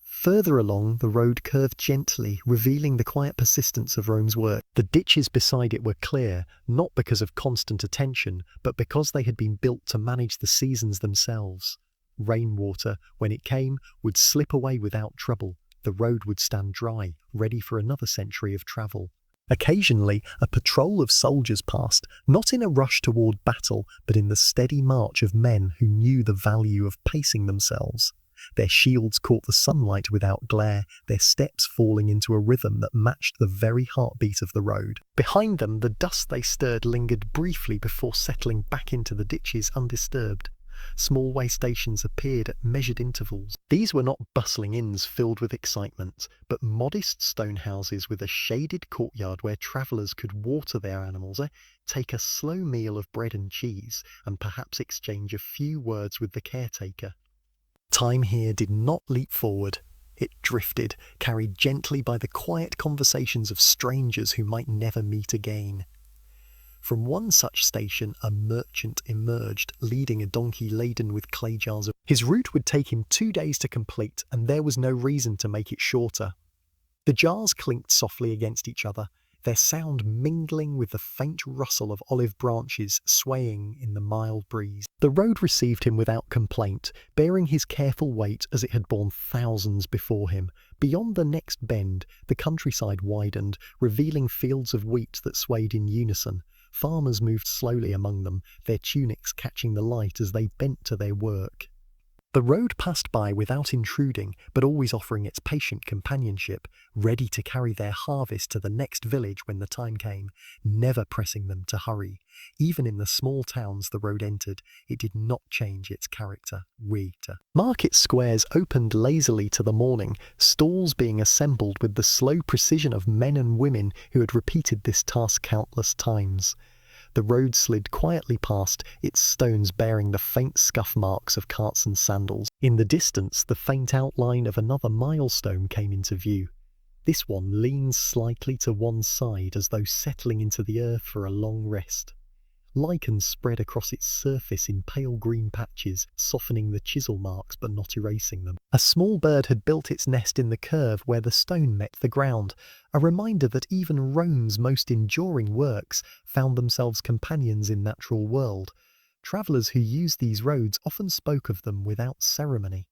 A: Further along, the road curved gently, revealing the quiet persistence of Rome's work. The ditches beside it were clear, not because of constant attention, but because they had been built to manage the seasons themselves. Rainwater, when it came, would slip away without trouble. The road would stand dry, ready for another century of travel. Occasionally, a patrol of soldiers passed, not in a rush toward battle, but in the steady march of men who knew the value of pacing themselves. Their shields caught the sunlight without glare, their steps falling into a rhythm that matched the very heartbeat of the road. Behind them, the dust they stirred lingered briefly before settling back into the ditches undisturbed. Small way stations appeared at measured intervals. These were not bustling inns filled with excitement, but modest stone houses with a shaded courtyard where travellers could water their animals, take a slow meal of bread and cheese, and perhaps exchange a few words with the caretaker. Time here did not leap forward. It drifted, carried gently by the quiet conversations of strangers who might never meet again. From one such station, a merchant emerged, leading a donkey laden with clay jars. His route would take him 2 days to complete, and there was no reason to make it shorter. The jars clinked softly against each other, their sound mingling with the faint rustle of olive branches swaying in the mild breeze. The road received him without complaint, bearing his careful weight as it had borne thousands before him. Beyond the next bend, the countryside widened, revealing fields of wheat that swayed in unison. Farmers moved slowly among them, their tunics catching the light as they bent to their work. The road passed by without intruding, but always offering its patient companionship, ready to carry their harvest to the next village when the time came, never pressing them to hurry. Even in the small towns the road entered, it did not change its character. Market squares opened lazily to the morning, stalls being assembled with the slow precision of men and women who had repeated this task countless times. The road slid quietly past, its stones bearing the faint scuff marks of carts and sandals. In the distance, the faint outline of another milestone came into view. This one leaned slightly to one side as though settling into the earth for a long rest. Lichens spread across its surface in pale green patches, softening the chisel marks but not erasing them. A small bird had built its nest in the curve where the stone met the ground, a reminder that even Rome's most enduring works found themselves companions in natural world. Travellers who used these roads often spoke of them without ceremony.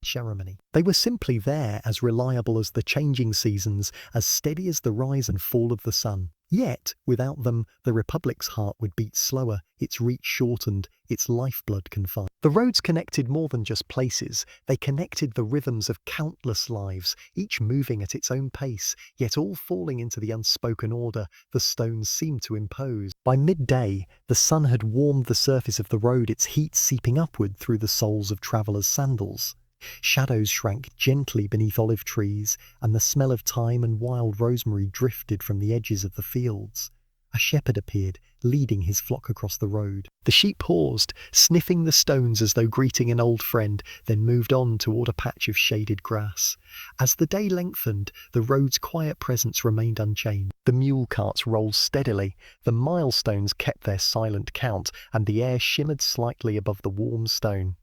A: They were simply there, as reliable as the changing seasons, as steady as the rise and fall of the sun. Yet, without them, the Republic's heart would beat slower, its reach shortened, its lifeblood confined. The roads connected more than just places. They connected the rhythms of countless lives, each moving at its own pace, yet all falling into the unspoken order the stones seemed to impose. By midday, the sun had warmed the surface of the road, its heat seeping upward through the soles of travellers' sandals. Shadows shrank gently beneath olive trees, and the smell of thyme and wild rosemary drifted from the edges of the fields. A shepherd appeared, leading his flock across the road. The sheep paused, sniffing the stones as though greeting an old friend, then moved on toward a patch of shaded grass. As the day lengthened, the road's quiet presence remained unchanged. The mule carts rolled steadily, the milestones kept their silent count, and the air shimmered slightly above the warm stone.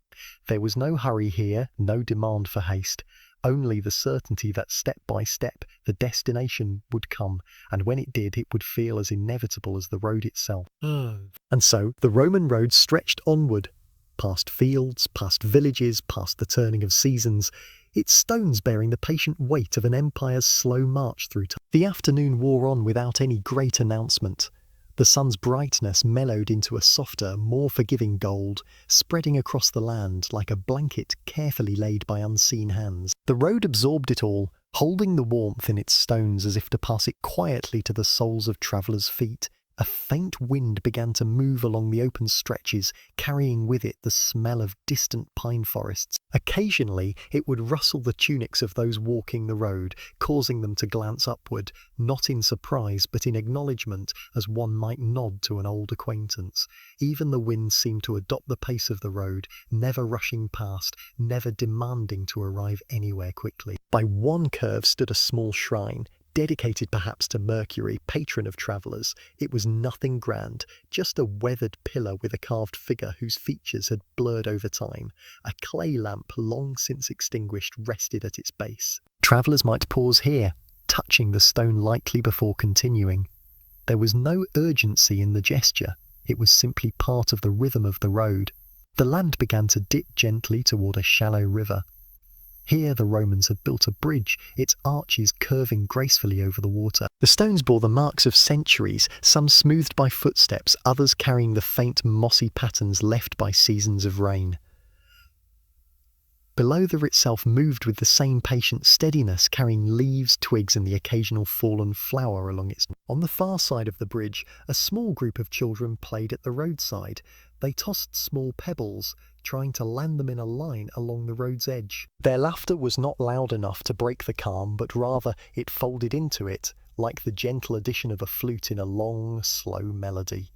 A: There was no hurry here, no demand for haste, only the certainty that step by step the destination would come, and when it did, it would feel as inevitable as the road itself. And so the Roman road stretched onward, past fields, past villages, past the turning of seasons, its stones bearing the patient weight of an empire's slow march through time. The afternoon wore on without any great announcement. The sun's brightness mellowed into a softer, more forgiving gold, spreading across the land like a blanket carefully laid by unseen hands. The road absorbed it all, holding the warmth in its stones as if to pass it quietly to the soles of travellers' feet. A faint wind began to move along the open stretches, carrying with it the smell of distant pine forests. Occasionally, it would rustle the tunics of those walking the road, causing them to glance upward, not in surprise but in acknowledgement, as one might nod to an old acquaintance. Even the wind seemed to adopt the pace of the road, never rushing past, never demanding to arrive anywhere quickly. By one curve stood a small shrine, dedicated perhaps to Mercury, patron of travellers. It was nothing grand, just a weathered pillar with a carved figure whose features had blurred over time. A clay lamp, long since extinguished, rested at its base. Travellers might pause here, touching the stone lightly before continuing. There was no urgency in the gesture. It was simply part of the rhythm of the road. The land began to dip gently toward a shallow river. Here the Romans had built a bridge, its arches curving gracefully over the water. The stones bore the marks of centuries, some smoothed by footsteps, others carrying the faint mossy patterns left by seasons of rain. Below, the itself moved with the same patient steadiness, carrying leaves, twigs, and the occasional fallen flower along its. On the far side of the bridge, a small group of children played at the roadside. They tossed small pebbles, trying to land them in a line along the road's edge. Their laughter was not loud enough to break the calm, but rather it folded into it, like the gentle addition of a flute in a long, slow melody.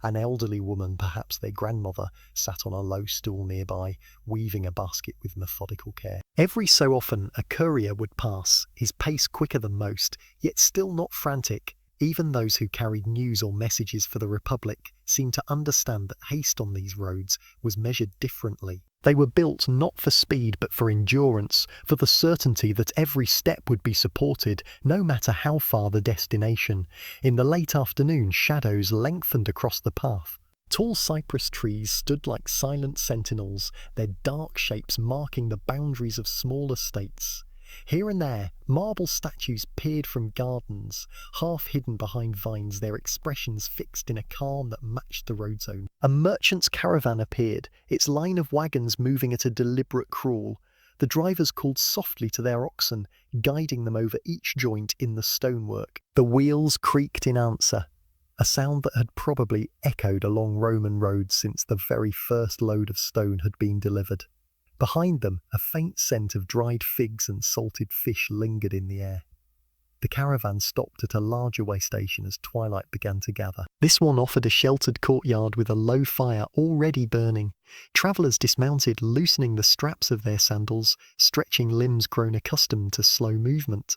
A: An elderly woman, perhaps their grandmother, sat on a low stool nearby, weaving a basket with methodical care. Every so often a courier would pass, his pace quicker than most, yet still not frantic. Even those who carried news or messages for the Republic seemed to understand that haste on these roads was measured differently. They were built not for speed but for endurance, for the certainty that every step would be supported, no matter how far the destination. In the late afternoon, shadows lengthened across the path. Tall cypress trees stood like silent sentinels, their dark shapes marking the boundaries of small estates. Here and there, marble statues peered from gardens, half hidden behind vines, their expressions fixed in a calm that matched the road's own. A merchant's caravan appeared, its line of wagons moving at a deliberate crawl. The drivers called softly to their oxen, guiding them over each joint in the stonework. The wheels creaked in answer, a sound that had probably echoed along Roman roads since the very first load of stone had been delivered. Behind them, a faint scent of dried figs and salted fish lingered in the air. The caravan stopped at a larger way station as twilight began to gather. This one offered a sheltered courtyard with a low fire already burning. Travellers dismounted, loosening the straps of their sandals, stretching limbs grown accustomed to slow movement.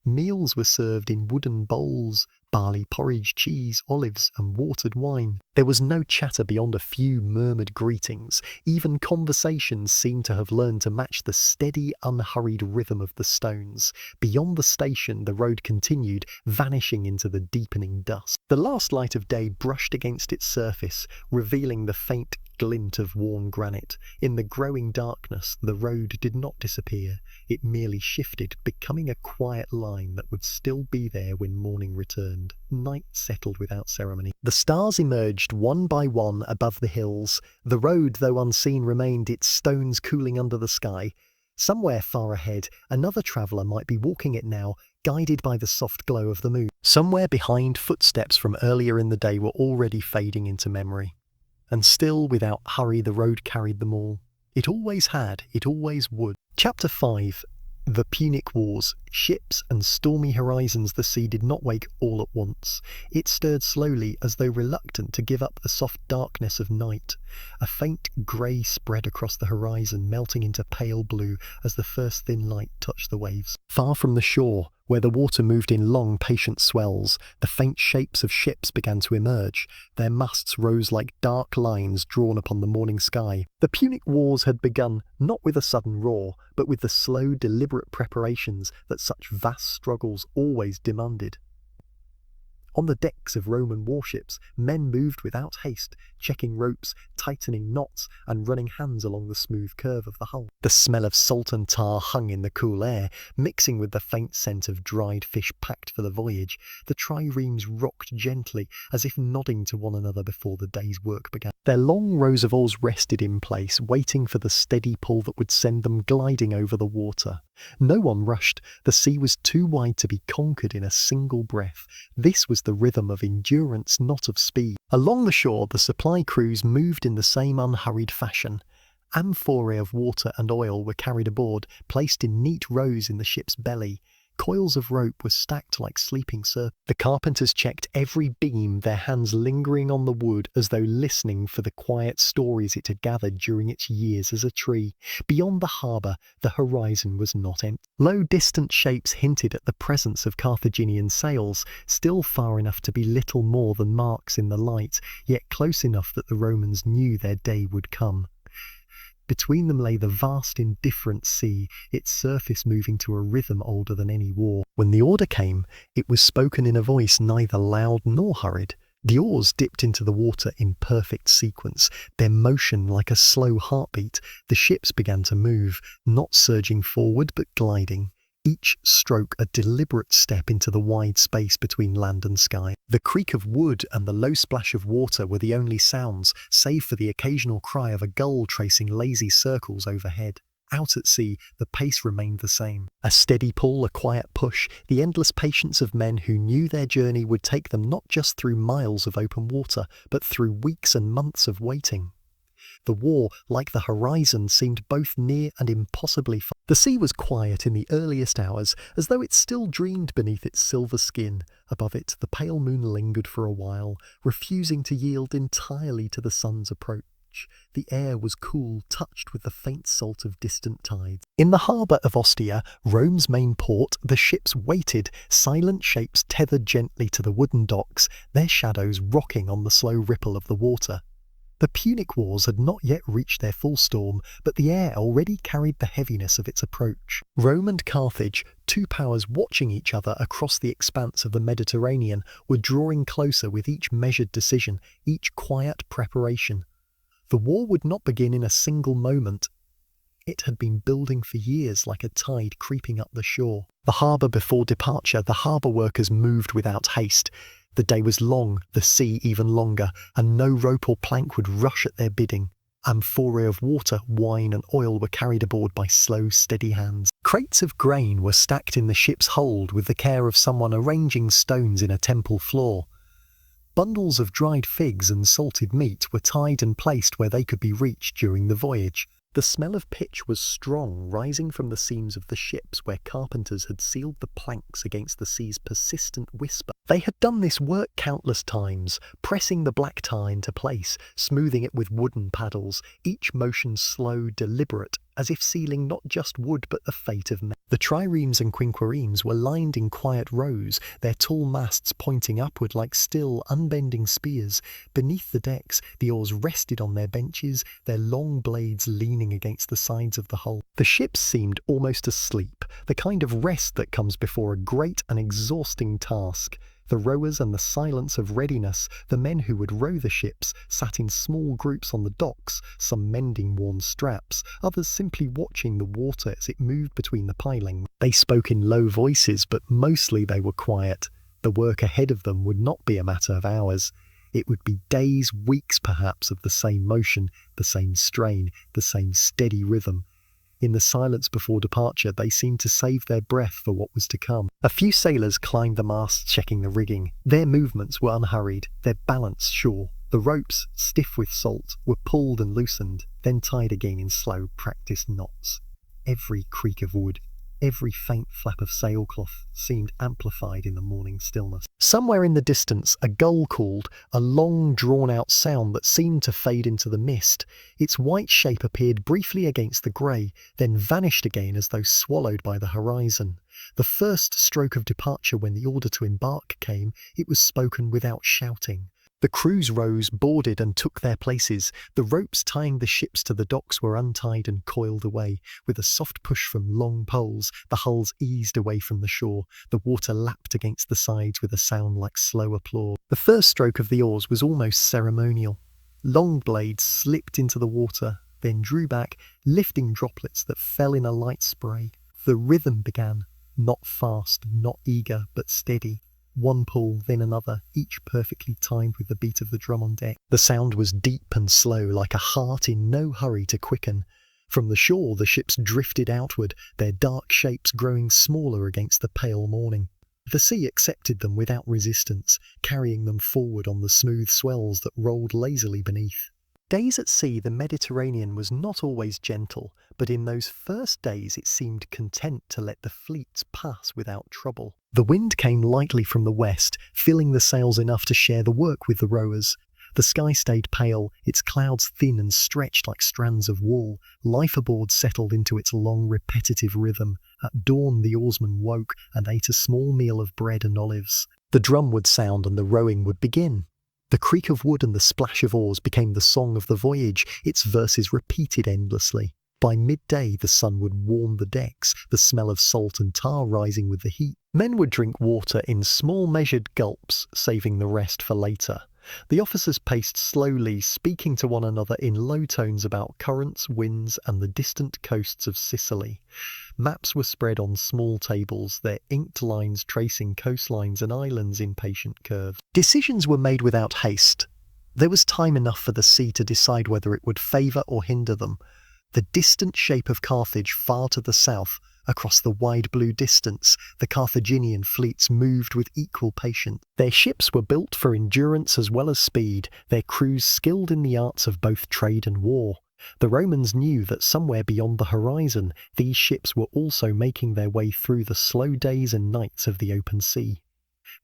A: Meals were served in wooden bowls, barley porridge, cheese, olives, and watered wine. There was no chatter beyond a few murmured greetings. Even conversations seemed to have learned to match the steady, unhurried rhythm of the stones. Beyond the station, the road continued, vanishing into the deepening dusk. The last light of day brushed against its surface, revealing the faint glint of worn granite. In the growing darkness, the road did not disappear. It merely shifted, becoming a quiet line that would still be there when morning returned. Night settled without ceremony. The stars emerged one by one above the hills. The road, though unseen, remained, its stones cooling under the sky. Somewhere far ahead, another traveller might be walking it now, guided by the soft glow of the moon. Somewhere behind, footsteps from earlier in the day were already fading into memory. And still, without hurry, the road carried them all. It always had, it always would. Chapter 5. The Punic Wars. Ships and stormy horizons. The sea did not wake all at once. It stirred slowly, as though reluctant to give up the soft darkness of night. A faint grey spread across the horizon, melting into pale blue as the first thin light touched the waves. Far from the shore, where the water moved in long, patient swells, the faint shapes of ships began to emerge. Their masts rose like dark lines drawn upon the morning sky. The Punic Wars had begun, not with a sudden roar, but with the slow, deliberate preparations that such vast struggles always demanded. On the decks of Roman warships, men moved without haste, checking ropes, tightening knots, and running hands along the smooth curve of the hull. The smell of salt and tar hung in the cool air, mixing with the faint scent of dried fish packed for the voyage. The triremes rocked gently, as if nodding to one another before the day's work began. Their long rows of oars rested in place, waiting for the steady pull that would send them gliding over the water. No one rushed. The sea was too wide to be conquered in a single breath. This was the rhythm of endurance, not of speed. Along the shore, the supply crews moved in the same unhurried fashion. Amphorae of water and oil were carried aboard, placed in neat rows in the ship's belly. Coils of rope were stacked like sleeping serpents. The carpenters checked every beam, their hands lingering on the wood as though listening for the quiet stories it had gathered during its years as a tree. Beyond the harbour, the horizon was not empty. Low, distant shapes hinted at the presence of Carthaginian sails, still far enough to be little more than marks in the light, yet close enough that the Romans knew their day would come. Between them lay the vast, indifferent sea, its surface moving to a rhythm older than any war. When the order came, it was spoken in a voice neither loud nor hurried. The oars dipped into the water in perfect sequence, their motion like a slow heartbeat. The ships began to move, not surging forward but gliding. Each stroke a deliberate step into the wide space between land and sky. The creak of wood and the low splash of water were the only sounds, save for the occasional cry of a gull tracing lazy circles overhead. Out at sea, the pace remained the same. A steady pull, a quiet push, the endless patience of men who knew their journey would take them not just through miles of open water, but through weeks and months of waiting. The war, like the horizon, seemed both near and impossibly far. The sea was quiet in the earliest hours, as though it still dreamed beneath its silver skin. Above it, the pale moon lingered for a while, refusing to yield entirely to the sun's approach. The air was cool, touched with the faint salt of distant tides. In the harbour of Ostia, Rome's main port, the ships waited, silent shapes tethered gently to the wooden docks, their shadows rocking on the slow ripple of the water. The Punic Wars had not yet reached their full storm, but the air already carried the heaviness of its approach. Rome and Carthage, two powers watching each other across the expanse of the Mediterranean, were drawing closer with each measured decision, each quiet preparation. The war would not begin in a single moment. It had been building for years like a tide creeping up the shore. The harbour before departure, the harbour workers moved without haste. The day was long, the sea even longer, and no rope or plank would rush at their bidding. Amphorae of water, wine and oil were carried aboard by slow, steady hands. Crates of grain were stacked in the ship's hold with the care of someone arranging stones in a temple floor. Bundles of dried figs and salted meat were tied and placed where they could be reached during the voyage. The smell of pitch was strong, rising from the seams of the ships where carpenters had sealed the planks against the sea's persistent whisper. They had done this work countless times, pressing the black tar into place, smoothing it with wooden paddles, each motion slow, deliberate, as if sealing not just wood but the fate of men. The triremes and quinquiremes were lined in quiet rows, their tall masts pointing upward like still, unbending spears. Beneath the decks, the oars rested on their benches, their long blades leaning against the sides of the hull. The ships seemed almost asleep, the kind of rest that comes before a great and exhausting task. The rowers and the silence of readiness, the men who would row the ships, sat in small groups on the docks, some mending worn straps, others simply watching the water as it moved between the piling. They spoke in low voices, but mostly they were quiet. The work ahead of them would not be a matter of hours. It would be days, weeks perhaps, of the same motion, the same strain, the same steady rhythm. In the silence before departure, they seemed to save their breath for what was to come. A few sailors climbed the masts, checking the rigging. Their movements were unhurried, their balance sure. The ropes, stiff with salt, were pulled and loosened, then tied again in slow, practiced knots. Every creak of wood, every faint flap of sailcloth seemed amplified in the morning stillness. Somewhere in the distance, a gull called, a long, drawn-out sound that seemed to fade into the mist. Its white shape appeared briefly against the grey, then vanished again as though swallowed by the horizon. The first stroke of departure when the order to embark came, it was spoken without shouting. The crews rose, boarded and took their places. The ropes tying the ships to the docks were untied and coiled away. With a soft push from long poles, the hulls eased away from the shore. The water lapped against the sides with a sound like slow applause. The first stroke of the oars was almost ceremonial. Long blades slipped into the water, then drew back, lifting droplets that fell in a light spray. The rhythm began, not fast, not eager, but steady. One pull, then another, each perfectly timed with the beat of the drum on deck. The sound was deep and slow, like a heart in no hurry to quicken. From the shore, the ships drifted outward, their dark shapes growing smaller against the pale morning. The sea accepted them without resistance, carrying them forward on the smooth swells that rolled lazily beneath. Days at sea, the Mediterranean was not always gentle, but in those first days it seemed content to let the fleets pass without trouble. The wind came lightly from the west, filling the sails enough to share the work with the rowers. The sky stayed pale, its clouds thin and stretched like strands of wool. Life aboard settled into its long, repetitive rhythm. At dawn the oarsmen woke and ate a small meal of bread and olives. The drum would sound and the rowing would begin. The creak of wood and the splash of oars became the song of the voyage, its verses repeated endlessly. By midday the sun would warm the decks, the smell of salt and tar rising with the heat. Men would drink water in small measured gulps, saving the rest for later. The officers paced slowly, speaking to one another in low tones about currents, winds, and the distant coasts of Sicily. Maps were spread on small tables, their inked lines tracing coastlines and islands in patient curves. Decisions were made without haste. There was time enough for the sea to decide whether it would favour or hinder them. The distant shape of Carthage far to the south, across the wide blue distance, the Carthaginian fleets moved with equal patience. Their ships were built for endurance as well as speed, their crews skilled in the arts of both trade and war. The Romans knew that somewhere beyond the horizon, these ships were also making their way through the slow days and nights of the open sea.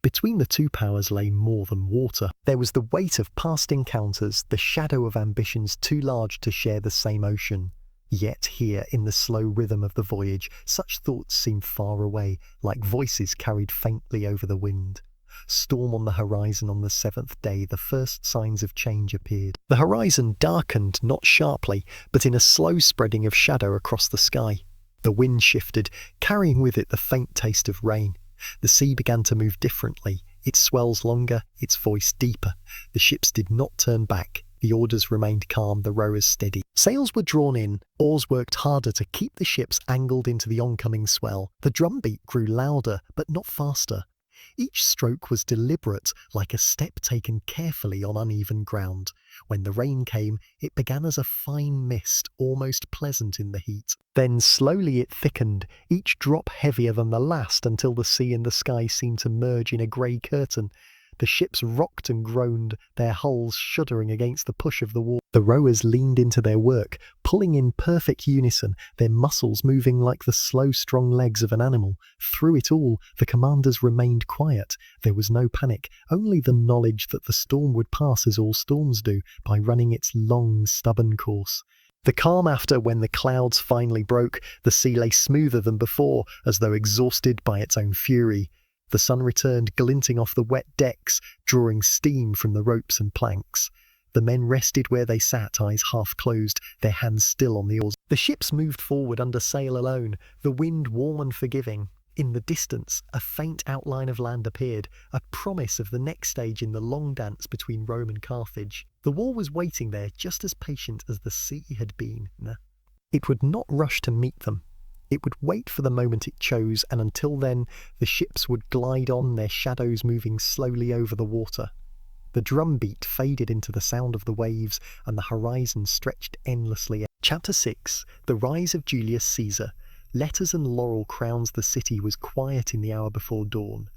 A: Between the two powers lay more than water. There was the weight of past encounters, the shadow of ambitions too large to share the same ocean. Yet here, in the slow rhythm of the voyage, such thoughts seemed far away, like voices carried faintly over the wind. Storm on the horizon on the seventh day, the first signs of change appeared. The horizon darkened not sharply, but in a slow spreading of shadow across the sky. The wind shifted, carrying with it the faint taste of rain. The sea began to move differently, its swells longer, its voice deeper. The ships did not turn back. The orders remained calm, the rowers steady. Sails were drawn in, oars worked harder to keep the ships angled into the oncoming swell. The drumbeat grew louder, but not faster. Each stroke was deliberate, like a step taken carefully on uneven ground. When the rain came, it began as a fine mist, almost pleasant in the heat. Then slowly it thickened, each drop heavier than the last, until the sea and the sky seemed to merge in a grey curtain. The ships rocked and groaned, their hulls shuddering against the push of the water. The rowers leaned into their work, pulling in perfect unison, their muscles moving like the slow, strong legs of an animal. Through it all, the commanders remained quiet. There was no panic, only the knowledge that the storm would pass as all storms do, by running its long, stubborn course. The calm after, when the clouds finally broke, the sea lay smoother than before, as though exhausted by its own fury. The sun returned, glinting off the wet decks, drawing steam from the ropes and planks. The men rested where they sat, eyes half closed, their hands still on the oars. The ships moved forward under sail alone, the wind warm and forgiving. In the distance, a faint outline of land appeared, a promise of the next stage in the long dance between Rome and Carthage. The war was waiting there, just as patient as the sea had been. It would not rush to meet them. It would wait for the moment it chose, and until then, the ships would glide on, their shadows moving slowly over the water. The drumbeat faded into the sound of the waves, and the horizon stretched endlessly. Chapter 6. The Rise of Julius Caesar. Letters and laurel crowns the city was quiet in the hour before dawn.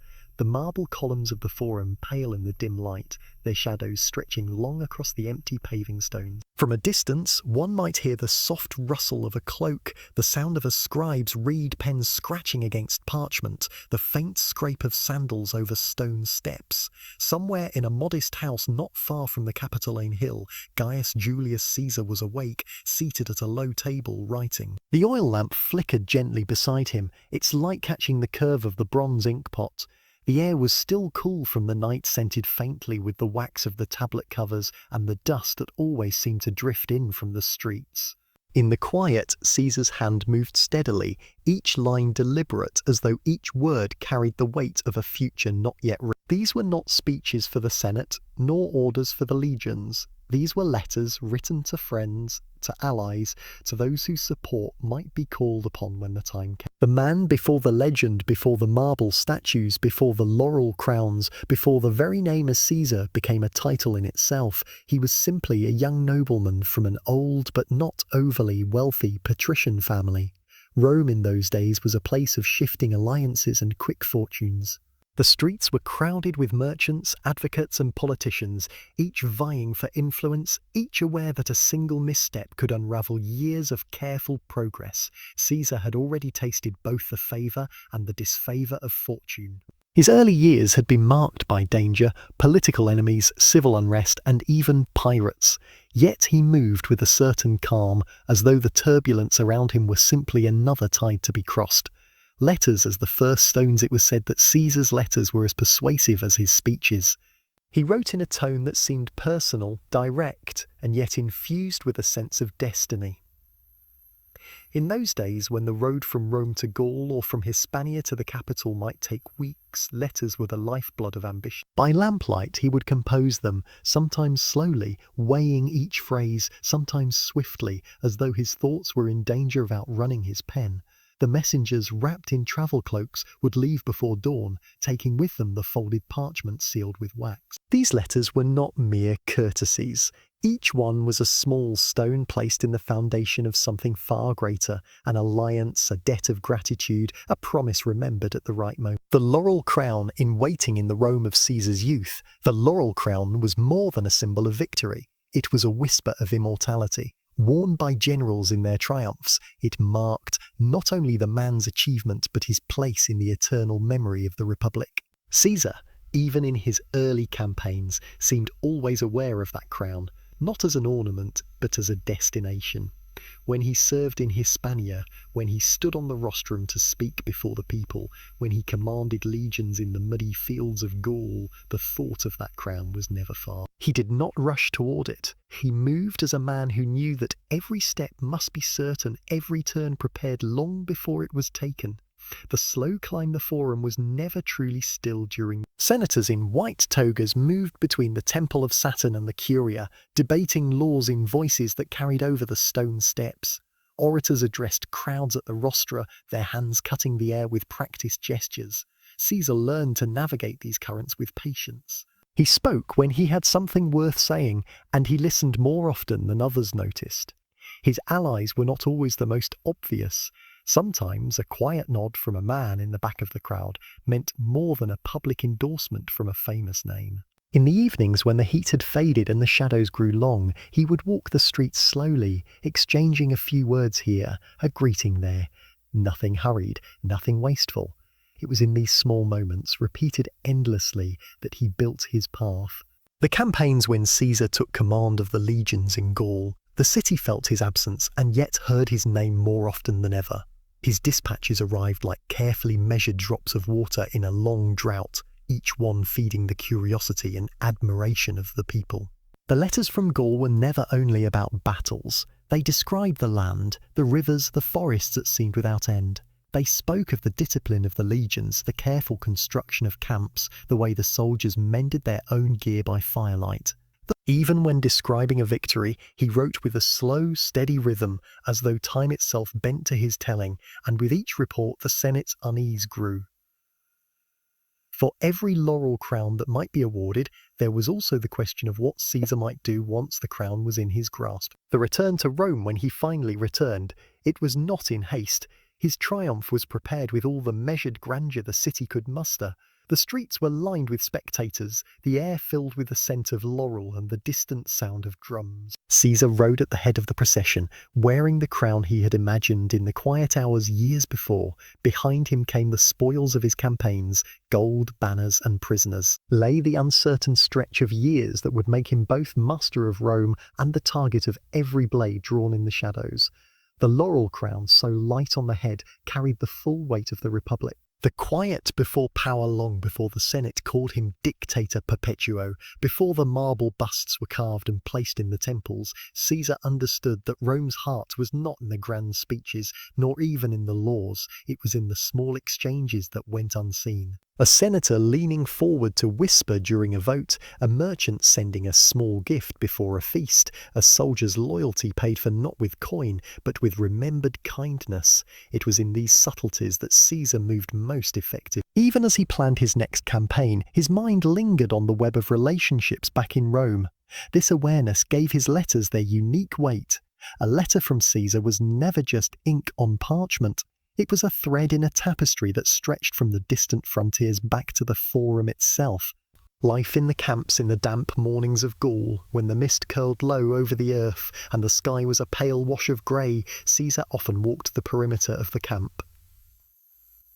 A: The marble columns of the Forum pale in the dim light, their shadows stretching long across the empty paving stones. From a distance, one might hear the soft rustle of a cloak, the sound of a scribe's reed pen scratching against parchment, the faint scrape of sandals over stone steps. Somewhere in a modest house not far from the Capitoline Hill, Gaius Julius Caesar was awake, seated at a low table, writing. The oil lamp flickered gently beside him, its light catching the curve of the bronze ink pot. The air was still cool from the night, scented faintly with the wax of the tablet covers and the dust that always seemed to drift in from the streets. In the quiet, Caesar's hand moved steadily, each line deliberate, as though each word carried the weight of a future not yet written. These were not speeches for the Senate, nor orders for the legions. These were letters written to friends, to allies, to those whose support might be called upon when the time came. The man before the legend, before the marble statues, before the laurel crowns, before the very name of Caesar became a title in itself, he was simply a young nobleman from an old but not overly wealthy patrician family. Rome in those days was a place of shifting alliances and quick fortunes. The streets were crowded with merchants, advocates and politicians, each vying for influence, each aware that a single misstep could unravel years of careful progress. Caesar had already tasted both the favour and the disfavour of fortune. His early years had been marked by danger, political enemies, civil unrest, and even pirates. Yet he moved with a certain calm, as though the turbulence around him were simply another tide to be crossed. Letters as the first stones, it was said that Caesar's letters were as persuasive as his speeches. He wrote in a tone that seemed personal, direct, and yet infused with a sense of destiny. In those days, when the road from Rome to Gaul or from Hispania to the capital might take weeks, letters were the lifeblood of ambition. By lamplight he would compose them, sometimes slowly, weighing each phrase, sometimes swiftly, as though his thoughts were in danger of outrunning his pen. The messengers, wrapped in travel cloaks, would leave before dawn, taking with them the folded parchment sealed with wax. These letters were not mere courtesies. Each one was a small stone placed in the foundation of something far greater, an alliance, a debt of gratitude, a promise remembered at the right moment. The laurel crown in waiting in the Rome of Caesar's youth, the laurel crown was more than a symbol of victory. It was a whisper of immortality. Worn by generals in their triumphs, it marked not only the man's achievement but his place in the eternal memory of the Republic. Caesar, even in his early campaigns, seemed always aware of that crown, not as an ornament, but as a destination. When he served in Hispania, when he stood on the rostrum to speak before the people, when he commanded legions in the muddy fields of Gaul, the thought of that crown was never far. He did not rush toward it. He moved as a man who knew that every step must be certain, every turn prepared long before it was taken. The slow climb the Forum was never truly still during. Senators in white togas moved between the Temple of Saturn and the Curia, debating laws in voices that carried over the stone steps. Orators addressed crowds at the rostra, their hands cutting the air with practiced gestures. Caesar learned to navigate these currents with patience. He spoke when he had something worth saying, and he listened more often than others noticed. His allies were not always the most obvious. Sometimes a quiet nod from a man in the back of the crowd meant more than a public endorsement from a famous name. In the evenings, when the heat had faded and the shadows grew long, he would walk the streets slowly, exchanging a few words here, a greeting there. Nothing hurried, nothing wasteful. It was in these small moments, repeated endlessly, that he built his path. The campaigns when Caesar took command of the legions in Gaul, the city felt his absence and yet heard his name more often than ever. His dispatches arrived like carefully measured drops of water in a long drought, each one feeding the curiosity and admiration of the people. The letters from Gaul were never only about battles. They described the land, the rivers, the forests that seemed without end. They spoke of the discipline of the legions, the careful construction of camps, the way the soldiers mended their own gear by firelight. Even when describing a victory, he wrote with a slow, steady rhythm, as though time itself bent to his telling, and with each report the Senate's unease grew. For every laurel crown that might be awarded, there was also the question of what Caesar might do once the crown was in his grasp. The return to Rome, when he finally returned, it was not in haste. His triumph was prepared with all the measured grandeur the city could muster. The streets were lined with spectators, the air filled with the scent of laurel and the distant sound of drums. Caesar rode at the head of the procession, wearing the crown he had imagined in the quiet hours years before. Behind him came the spoils of his campaigns, gold, banners, and prisoners. Lay the uncertain stretch of years that would make him both master of Rome and the target of every blade drawn in the shadows. The laurel crown, so light on the head, carried the full weight of the Republic. The quiet before power long before the Senate called him Dictator Perpetuo, before the marble busts were carved and placed in the temples, Caesar understood that Rome's heart was not in the grand speeches, nor even in the laws. It was in the small exchanges that went unseen. A senator leaning forward to whisper during a vote, a merchant sending a small gift before a feast, a soldier's loyalty paid for not with coin, but with remembered kindness. It was in these subtleties that Caesar moved most effective. Even as he planned his next campaign, his mind lingered on the web of relationships back in Rome. This awareness gave his letters their unique weight. A letter from Caesar was never just ink on parchment. It was a thread in a tapestry that stretched from the distant frontiers back to the Forum itself. Life in the camps in the damp mornings of Gaul, when the mist curled low over the earth and the sky was a pale wash of grey, Caesar often walked the perimeter of the camp.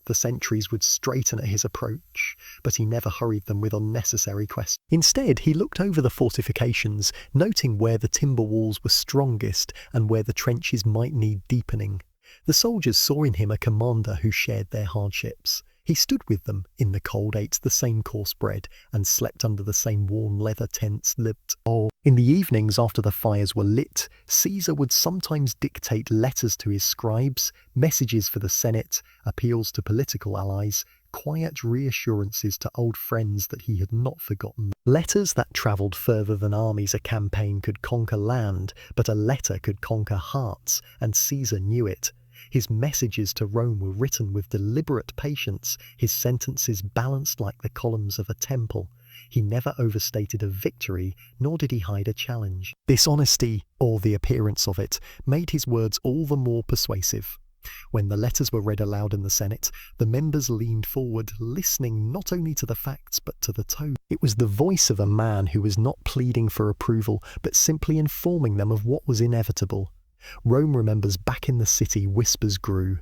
A: The sentries would straighten at his approach, but he never hurried them with unnecessary questions. Instead, he looked over the fortifications, noting where the timber walls were strongest and where the trenches might need deepening. The soldiers saw in him a commander who shared their hardships. He stood with them in the cold, ate the same coarse bread, and slept under the same warm leather tents lived. In the evenings after the fires were lit, Caesar would sometimes dictate letters to his scribes, messages for the Senate, appeals to political allies, quiet reassurances to old friends that he had not forgotten. Letters that travelled further than armies. A campaign could conquer land, but a letter could conquer hearts, and Caesar knew it. His messages to Rome were written with deliberate patience, his sentences balanced like the columns of a temple. He never overstated a victory, nor did he hide a challenge. This honesty, or the appearance of it, made his words all the more persuasive. When the letters were read aloud in the Senate, the members leaned forward, listening not only to the facts but to the tone. It was the voice of a man who was not pleading for approval, but simply informing them of what was inevitable. Rome remembers back in the city whispers grew.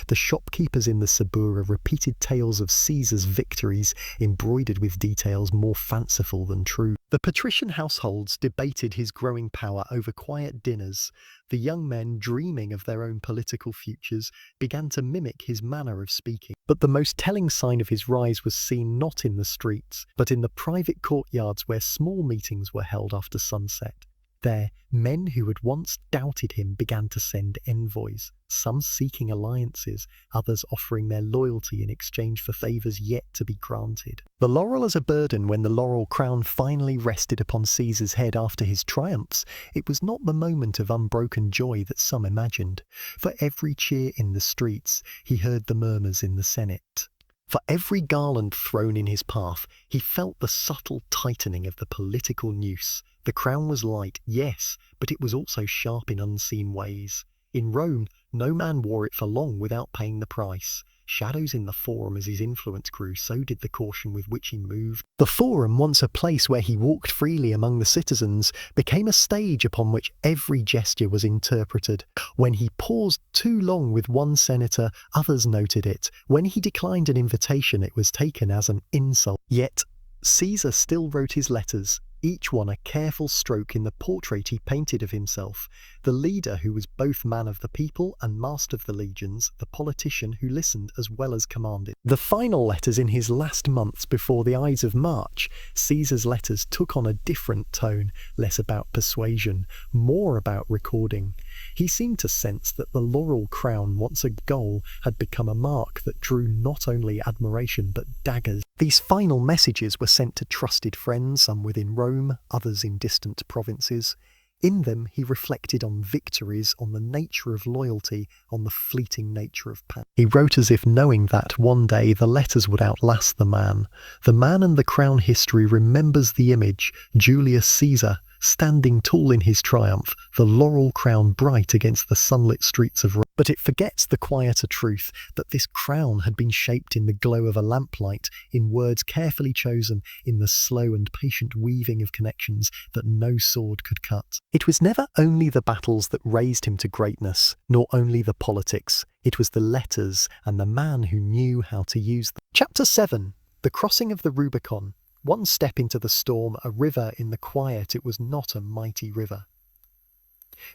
A: The shopkeepers in the Suburra repeated tales of Caesar's victories, embroidered with details more fanciful than true. The patrician households debated his growing power over quiet dinners. The young men, dreaming of their own political futures, began to mimic his manner of speaking. But the most telling sign of his rise was seen not in the streets, but in the private courtyards where small meetings were held after sunset. There, men who had once doubted him began to send envoys, some seeking alliances, others offering their loyalty in exchange for favours yet to be granted. The laurel as a burden when the laurel crown finally rested upon Caesar's head after his triumphs, it was not the moment of unbroken joy that some imagined. For every cheer in the streets, he heard the murmurs in the Senate. For every garland thrown in his path, he felt the subtle tightening of the political noose. The crown was light, yes, but it was also sharp in unseen ways. In Rome, no man wore it for long without paying the price. Shadows in the Forum as his influence grew, so did the caution with which he moved. The Forum, once a place where he walked freely among the citizens, became a stage upon which every gesture was interpreted. When he paused too long with one senator, others noted it. When he declined an invitation, it was taken as an insult. Yet, Caesar still wrote his letters, each one a careful stroke in the portrait he painted of himself, the leader who was both man of the people and master of the legions, the politician who listened as well as commanded. The final letters in his last months before the Ides of March, Caesar's letters took on a different tone, less about persuasion, more about recording. He seemed to sense that the laurel crown, once a goal, had become a mark that drew not only admiration but daggers. These final messages were sent to trusted friends, some within Rome, others in distant provinces. In them he reflected on victories, on the nature of loyalty, on the fleeting nature of power. He wrote as if knowing that one day the letters would outlast the man. The man and the crown history remembers the image, Julius Caesar, standing tall in his triumph, the laurel crown bright against the sunlit streets of Rome. But it forgets the quieter truth that this crown had been shaped in the glow of a lamplight, in words carefully chosen, in the slow and patient weaving of connections that no sword could cut. It was never only the battles that raised him to greatness, nor only the politics. It was the letters and the man who knew how to use them. Chapter 7. The Crossing of the Rubicon. One step into the storm, a river in the quiet, it was not a mighty river.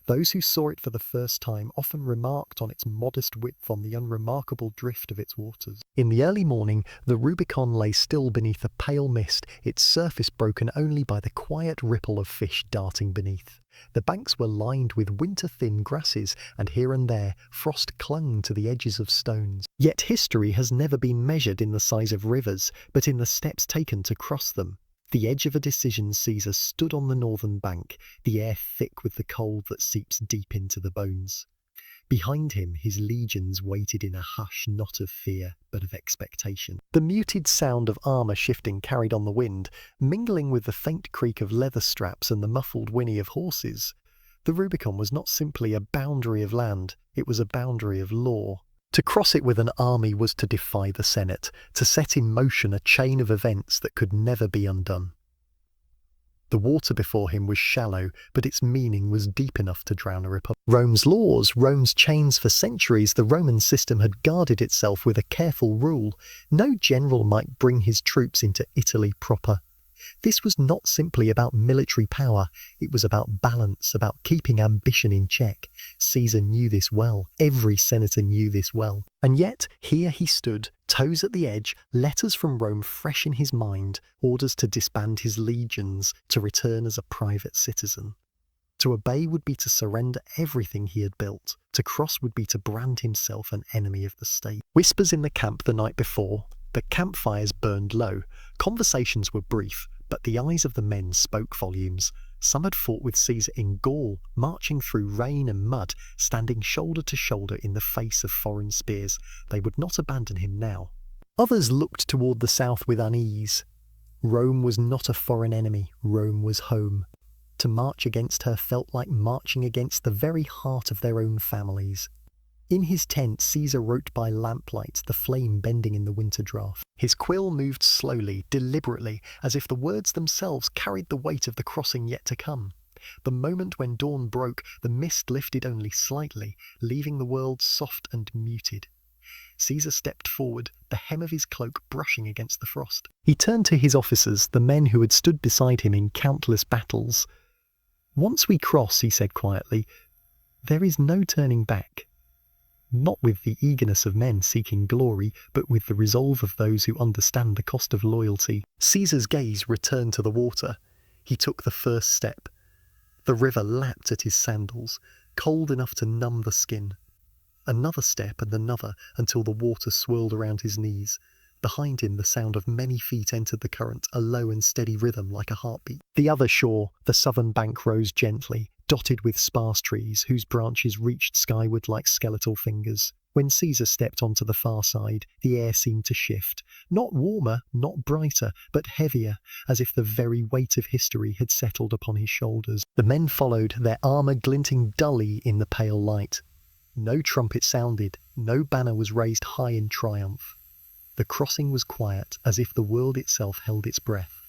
A: Those who saw it for the first time often remarked on its modest width, on the unremarkable drift of its waters. In the early morning, the Rubicon lay still beneath a pale mist, its surface broken only by the quiet ripple of fish darting beneath. The banks were lined with winter-thin grasses, and here and there frost clung to the edges of stones. Yet history has never been measured in the size of rivers, but in the steps taken to cross them. The edge of a decision, Caesar stood on the northern bank, the air thick with the cold that seeps deep into the bones. Behind him, his legions waited in a hush not of fear, but of expectation. The muted sound of armour shifting carried on the wind, mingling with the faint creak of leather straps and the muffled whinny of horses. The Rubicon was not simply a boundary of land, it was a boundary of law. To cross it with an army was to defy the Senate, to set in motion a chain of events that could never be undone. The water before him was shallow, but its meaning was deep enough to drown a republic. Rome's laws, Rome's chains for centuries, the Roman system had guarded itself with a careful rule. No general might bring his troops into Italy proper. This was not simply about military power, it was about balance, about keeping ambition in check. Caesar knew this well, every senator knew this well. And yet, here he stood, toes at the edge, letters from Rome fresh in his mind, orders to disband his legions, to return as a private citizen. To obey would be to surrender everything he had built. To cross would be to brand himself an enemy of the state. Whispers in the camp the night before. The campfires burned low. Conversations were brief, but the eyes of the men spoke volumes. Some had fought with Caesar in Gaul, marching through rain and mud, standing shoulder to shoulder in the face of foreign spears. They would not abandon him now. Others looked toward the south with unease. Rome was not a foreign enemy, Rome was home. To march against her felt like marching against the very heart of their own families. In his tent, Caesar wrote by lamplight, the flame bending in the winter draught. His quill moved slowly, deliberately, as if the words themselves carried the weight of the crossing yet to come. The moment when dawn broke, the mist lifted only slightly, leaving the world soft and muted. Caesar stepped forward, the hem of his cloak brushing against the frost. He turned to his officers, the men who had stood beside him in countless battles. "Once we cross," he said quietly, "there is no turning back." Not with the eagerness of men seeking glory, but with the resolve of those who understand the cost of loyalty. Caesar's gaze returned to the water. He took the first step. The river lapped at his sandals, cold enough to numb the skin. Another step and another until the water swirled around his knees. Behind him, the sound of many feet entered the current, a low and steady rhythm like a heartbeat. The other shore, the southern bank, rose gently, dotted with sparse trees whose branches reached skyward like skeletal fingers. When Caesar stepped onto the far side, the air seemed to shift, not warmer, not brighter, but heavier, as if the very weight of history had settled upon his shoulders. The men followed, their armour glinting dully in the pale light. No trumpet sounded, no banner was raised high in triumph. The crossing was quiet, as if the world itself held its breath.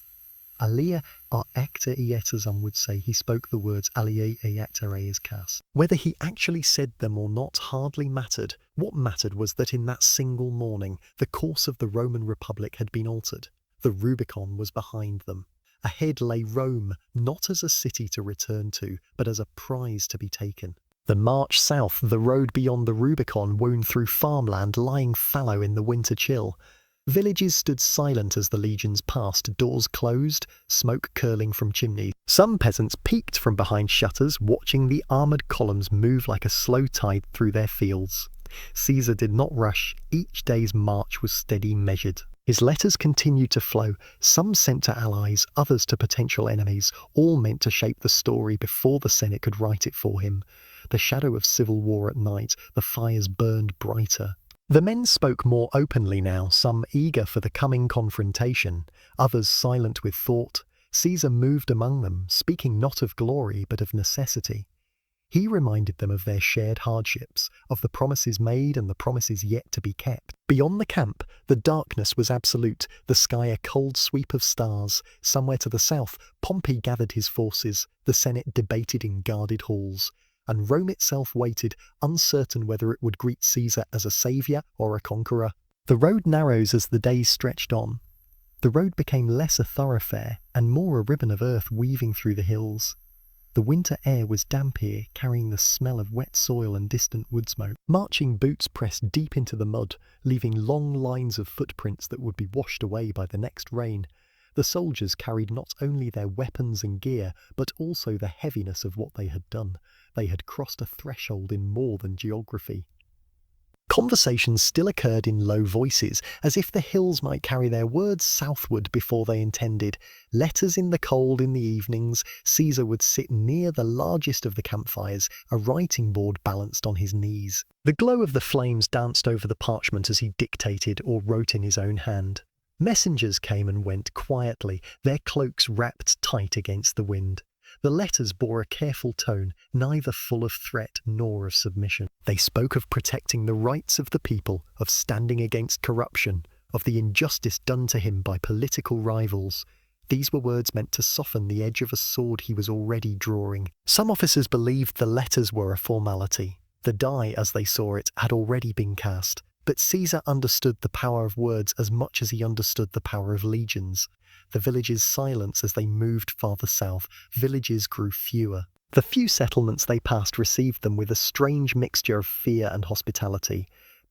A: Alia ar ecta ietazum would say he spoke the words alia eactareis cas. Whether he actually said them or not hardly mattered. What mattered was that in that single morning, the course of the Roman Republic had been altered. The Rubicon was behind them. Ahead lay Rome, not as a city to return to, but as a prize to be taken. The march south, the road beyond the Rubicon wound through farmland lying fallow in the winter chill. Villages stood silent as the legions passed, doors closed, smoke curling from chimneys. Some peasants peeked from behind shutters, watching the armoured columns move like a slow tide through their fields. Caesar did not rush. Each day's march was steady, measured. His letters continued to flow, some sent to allies, others to potential enemies, all meant to shape the story before the Senate could write it for him. The shadow of civil war at night, the fires burned brighter. The men spoke more openly now, some eager for the coming confrontation, others silent with thought. Caesar moved among them, speaking not of glory but of necessity. He reminded them of their shared hardships, of the promises made and the promises yet to be kept. Beyond the camp, the darkness was absolute, the sky a cold sweep of stars. Somewhere to the south, Pompey gathered his forces, the Senate debated in guarded halls. And Rome itself waited, uncertain whether it would greet Caesar as a saviour or a conqueror. The road narrows as the days stretched on. The road became less a thoroughfare, and more a ribbon of earth weaving through the hills. The winter air was damp here, carrying the smell of wet soil and distant wood smoke. Marching boots pressed deep into the mud, leaving long lines of footprints that would be washed away by the next rain. The soldiers carried not only their weapons and gear, but also the heaviness of what they had done. They had crossed a threshold in more than geography. Conversations still occurred in low voices, as if the hills might carry their words southward before they intended. Letters in the cold in the evenings. Caesar would sit near the largest of the campfires, a writing board balanced on his knees. The glow of the flames danced over the parchment as he dictated or wrote in his own hand. Messengers came and went quietly, their cloaks wrapped tight against the wind. The letters bore a careful tone, neither full of threat nor of submission. They spoke of protecting the rights of the people, of standing against corruption, of the injustice done to him by political rivals. These were words meant to soften the edge of a sword he was already drawing. Some officers believed the letters were a formality. The die, as they saw it, had already been cast. But Caesar understood the power of words as much as he understood the power of legions. The villages' silence as they moved farther south, villages grew fewer. The few settlements they passed received them with a strange mixture of fear and hospitality.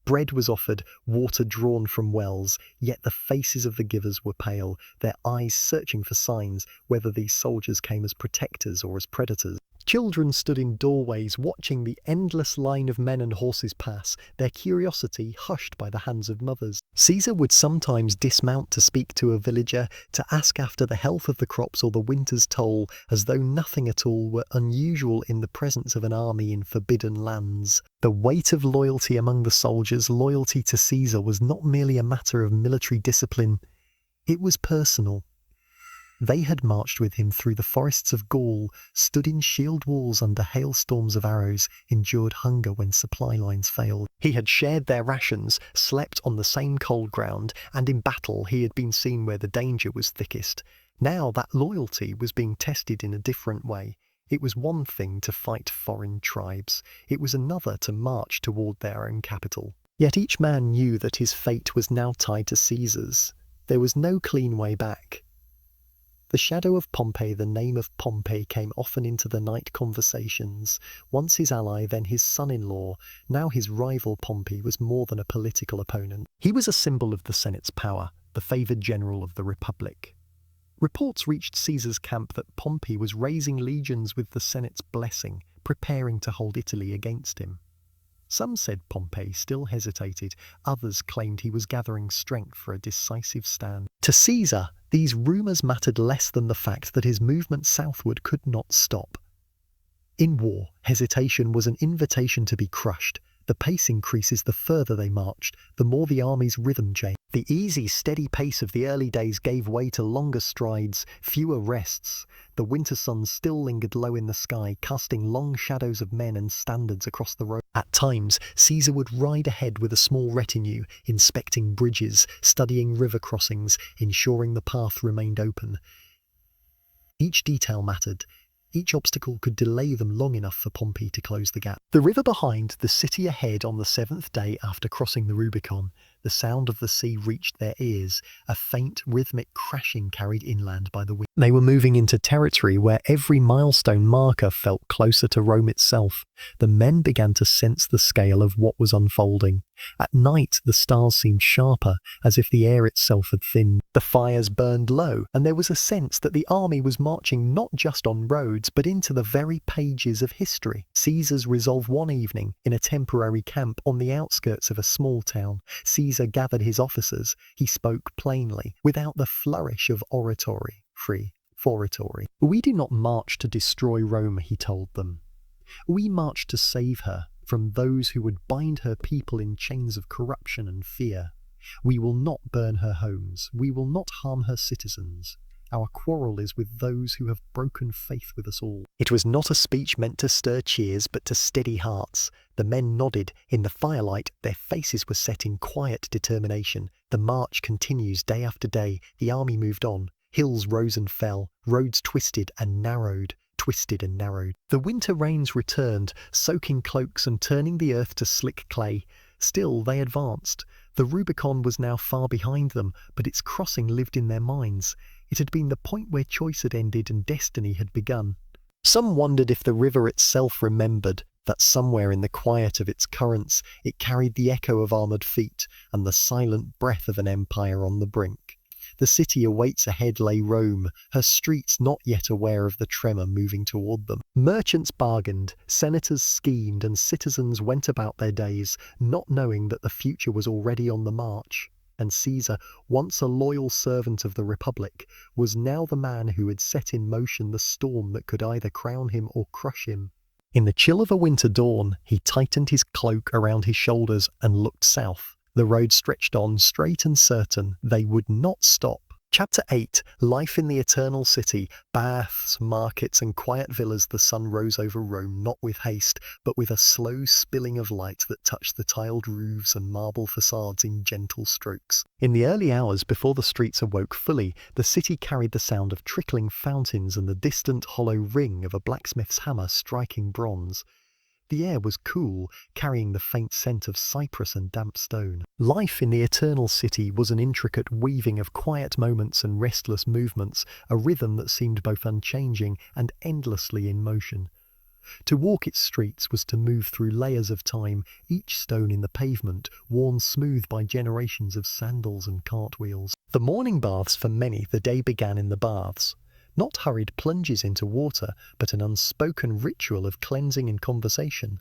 A: Bread was offered, water drawn from wells, yet the faces of the givers were pale, their eyes searching for signs, whether these soldiers came as protectors or as predators. Children stood in doorways watching the endless line of men and horses pass, their curiosity hushed by the hands of mothers. Caesar would sometimes dismount to speak to a villager, to ask after the health of the crops or the winter's toll, as though nothing at all were unusual in the presence of an army in forbidden lands. The weight of loyalty among the soldiers, loyalty to Caesar, was not merely a matter of military discipline, it was personal. They had marched with him through the forests of Gaul, stood in shield walls under hailstorms of arrows, endured hunger when supply lines failed. He had shared their rations, slept on the same cold ground, and in battle he had been seen where the danger was thickest. Now that loyalty was being tested in a different way. It was one thing to fight foreign tribes, it was another to march toward their own capital. Yet each man knew that his fate was now tied to Caesar's. There was no clean way back. The shadow of Pompey, the name of Pompey, came often into the night conversations. Once his ally, then his son-in-law, now his rival Pompey was more than a political opponent. He was a symbol of the Senate's power, the favoured general of the Republic. Reports reached Caesar's camp that Pompey was raising legions with the Senate's blessing, preparing to hold Italy against him. Some said Pompey still hesitated, others claimed he was gathering strength for a decisive stand. To Caesar, these rumours mattered less than the fact that his movement southward could not stop. In war, hesitation was an invitation to be crushed. The pace increases the further they marched, the more the army's rhythm changed. The easy, steady pace of the early days gave way to longer strides, fewer rests. The winter sun still lingered low in the sky, casting long shadows of men and standards across the road. At times, Caesar would ride ahead with a small retinue, inspecting bridges, studying river crossings, ensuring the path remained open. Each detail mattered. Each obstacle could delay them long enough for Pompey to close the gap. The river behind, the city ahead. On the seventh day after crossing the Rubicon, the sound of the sea reached their ears, a faint, rhythmic crashing carried inland by the wind. They were moving into territory where every milestone marker felt closer to Rome itself. The men began to sense the scale of what was unfolding. At night, the stars seemed sharper, as if the air itself had thinned. The fires burned low, and there was a sense that the army was marching not just on roads, but into the very pages of history. Caesar's resolve one evening, in a temporary camp on the outskirts of a small town. Caesar gathered his officers. He spoke plainly, without the flourish of oratory. We do not march to destroy Rome, he told them. We march to save her from those who would bind her people in chains of corruption and fear. We will not burn her homes. We will not harm her citizens. Our quarrel is with those who have broken faith with us all. It was not a speech meant to stir cheers, but to steady hearts. The men nodded. In the firelight, their faces were set in quiet determination. The march continues day after day. The army moved on. Hills rose and fell. Roads twisted and narrowed. The winter rains returned, soaking cloaks and turning the earth to slick clay. Still they advanced. The Rubicon was now far behind them, but its crossing lived in their minds. It had been the point where choice had ended and destiny had begun. Some wondered if the river itself remembered that somewhere in the quiet of its currents it carried the echo of armoured feet and the silent breath of an empire on the brink. The city awaits ahead lay Rome, her streets not yet aware of the tremor moving toward them. Merchants bargained, senators schemed, and citizens went about their days, not knowing that the future was already on the march. And Caesar, once a loyal servant of the Republic, was now the man who had set in motion the storm that could either crown him or crush him. In the chill of a winter dawn, he tightened his cloak around his shoulders and looked south. The road stretched on, straight and certain. They would not stop. Chapter 8. Life in the Eternal City. Baths, markets, and quiet villas. The sun rose over Rome, not with haste, but with a slow spilling of light that touched the tiled roofs and marble facades in gentle strokes. In the early hours before the streets awoke fully, the city carried the sound of trickling fountains and the distant hollow ring of a blacksmith's hammer striking bronze. The air was cool, carrying the faint scent of cypress and damp stone. Life in the Eternal City was an intricate weaving of quiet moments and restless movements, a rhythm that seemed both unchanging and endlessly in motion. To walk its streets was to move through layers of time, each stone in the pavement worn smooth by generations of sandals and cartwheels. The morning baths for many, the day began in the baths. Not hurried plunges into water, but an unspoken ritual of cleansing and conversation.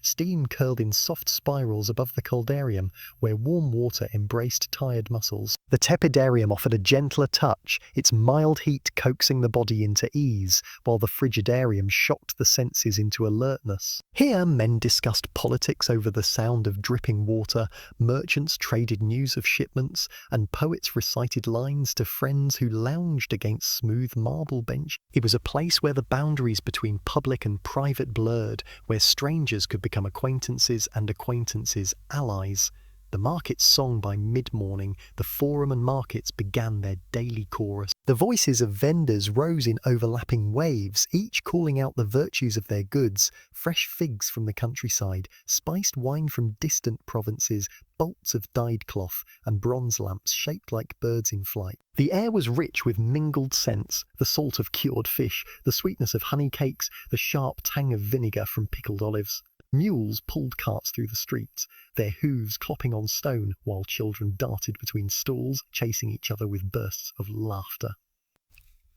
A: Steam curled in soft spirals above the caldarium, where warm water embraced tired muscles. The tepidarium offered a gentler touch, its mild heat coaxing the body into ease, while the frigidarium shocked the senses into alertness. Here men discussed politics over the sound of dripping water, merchants traded news of shipments, and poets recited lines to friends who lounged against smooth marble benches. It was a place where the boundaries between public and private blurred, where strangers could become acquaintances and acquaintances allies. The market's song by mid-morning, the forum and markets began their daily chorus. The voices of vendors rose in overlapping waves, each calling out the virtues of their goods: fresh figs from the countryside, spiced wine from distant provinces, bolts of dyed cloth, and bronze lamps shaped like birds in flight. The air was rich with mingled scents: the salt of cured fish, the sweetness of honey cakes, the sharp tang of vinegar from pickled olives. Mules pulled carts through the streets, their hooves clopping on stone, while children darted between stalls, chasing each other with bursts of laughter.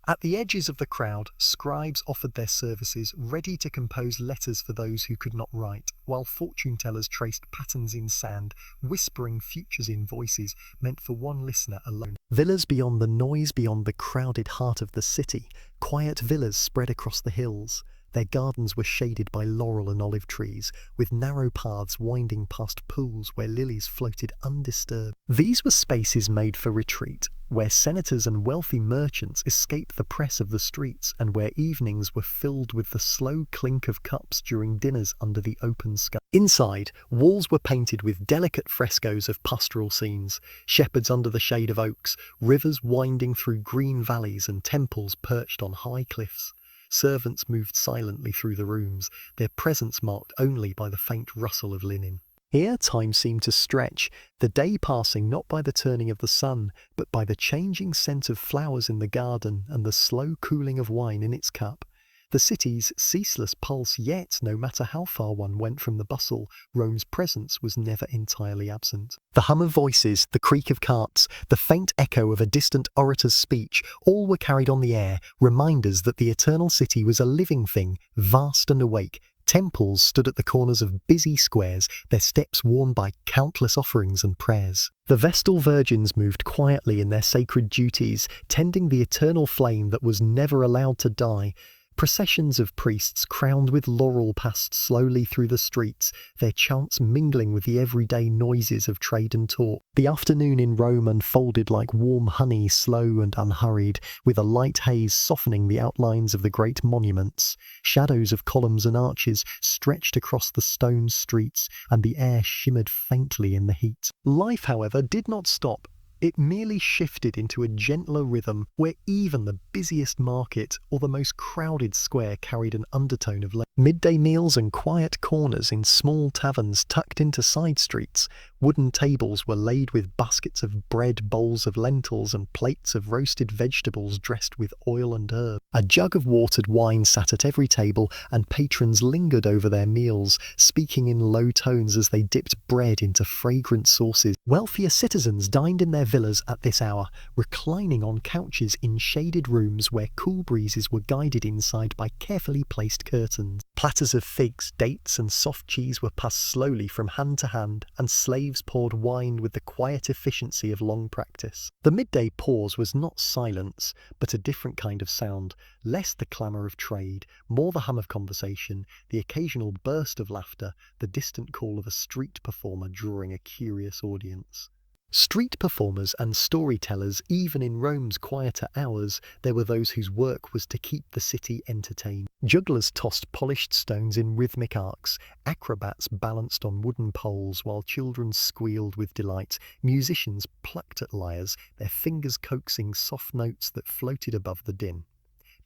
A: At the edges of the crowd, scribes offered their services, ready to compose letters for those who could not write, while fortune-tellers traced patterns in sand, whispering futures in voices meant for one listener alone. Villas beyond the noise, beyond the crowded heart of the city, quiet villas spread across the hills. Their gardens were shaded by laurel and olive trees, with narrow paths winding past pools where lilies floated undisturbed. These were spaces made for retreat, where senators and wealthy merchants escaped the press of the streets, and where evenings were filled with the slow clink of cups during dinners under the open sky. Inside, walls were painted with delicate frescoes of pastoral scenes: shepherds under the shade of oaks, rivers winding through green valleys, and temples perched on high cliffs. Servants moved silently through the rooms, their presence marked only by the faint rustle of linen. Here time seemed to stretch, the day passing not by the turning of the sun, but by the changing scent of flowers in the garden and the slow cooling of wine in its cup. The city's ceaseless pulse, yet, no matter how far one went from the bustle, Rome's presence was never entirely absent. The hum of voices, the creak of carts, the faint echo of a distant orator's speech, all were carried on the air, reminders that the eternal city was a living thing, vast and awake. Temples stood at the corners of busy squares, their steps worn by countless offerings and prayers. The Vestal virgins moved quietly in their sacred duties, tending the eternal flame that was never allowed to die. Processions of priests crowned with laurel passed slowly through the streets, their chants mingling with the everyday noises of trade and talk. The afternoon in Rome unfolded like warm honey, slow and unhurried, with a light haze softening the outlines of the great monuments. Shadows of columns and arches stretched across the stone streets, and the air shimmered faintly in the heat. Life, however, did not stop. It merely shifted into a gentler rhythm, where even the busiest market or the most crowded square carried an undertone of midday meals and quiet corners in small taverns tucked into side streets. Wooden tables were laid with baskets of bread, bowls of lentils, and plates of roasted vegetables dressed with oil and herb. A jug of watered wine sat at every table, and patrons lingered over their meals, speaking in low tones as they dipped bread into fragrant sauces. Wealthier citizens dined in their villas at this hour, reclining on couches in shaded rooms where cool breezes were guided inside by carefully placed curtains. Platters of figs, dates, and soft cheese were passed slowly from hand to hand, and slaves poured wine with the quiet efficiency of long practice. The midday pause was not silence, but a different kind of sound, less the clamour of trade, more the hum of conversation, the occasional burst of laughter, the distant call of a street performer drawing a curious audience. Street performers and storytellers, even in Rome's quieter hours, there were those whose work was to keep the city entertained. Jugglers tossed polished stones in rhythmic arcs, acrobats balanced on wooden poles while children squealed with delight, musicians plucked at lyres, their fingers coaxing soft notes that floated above the din.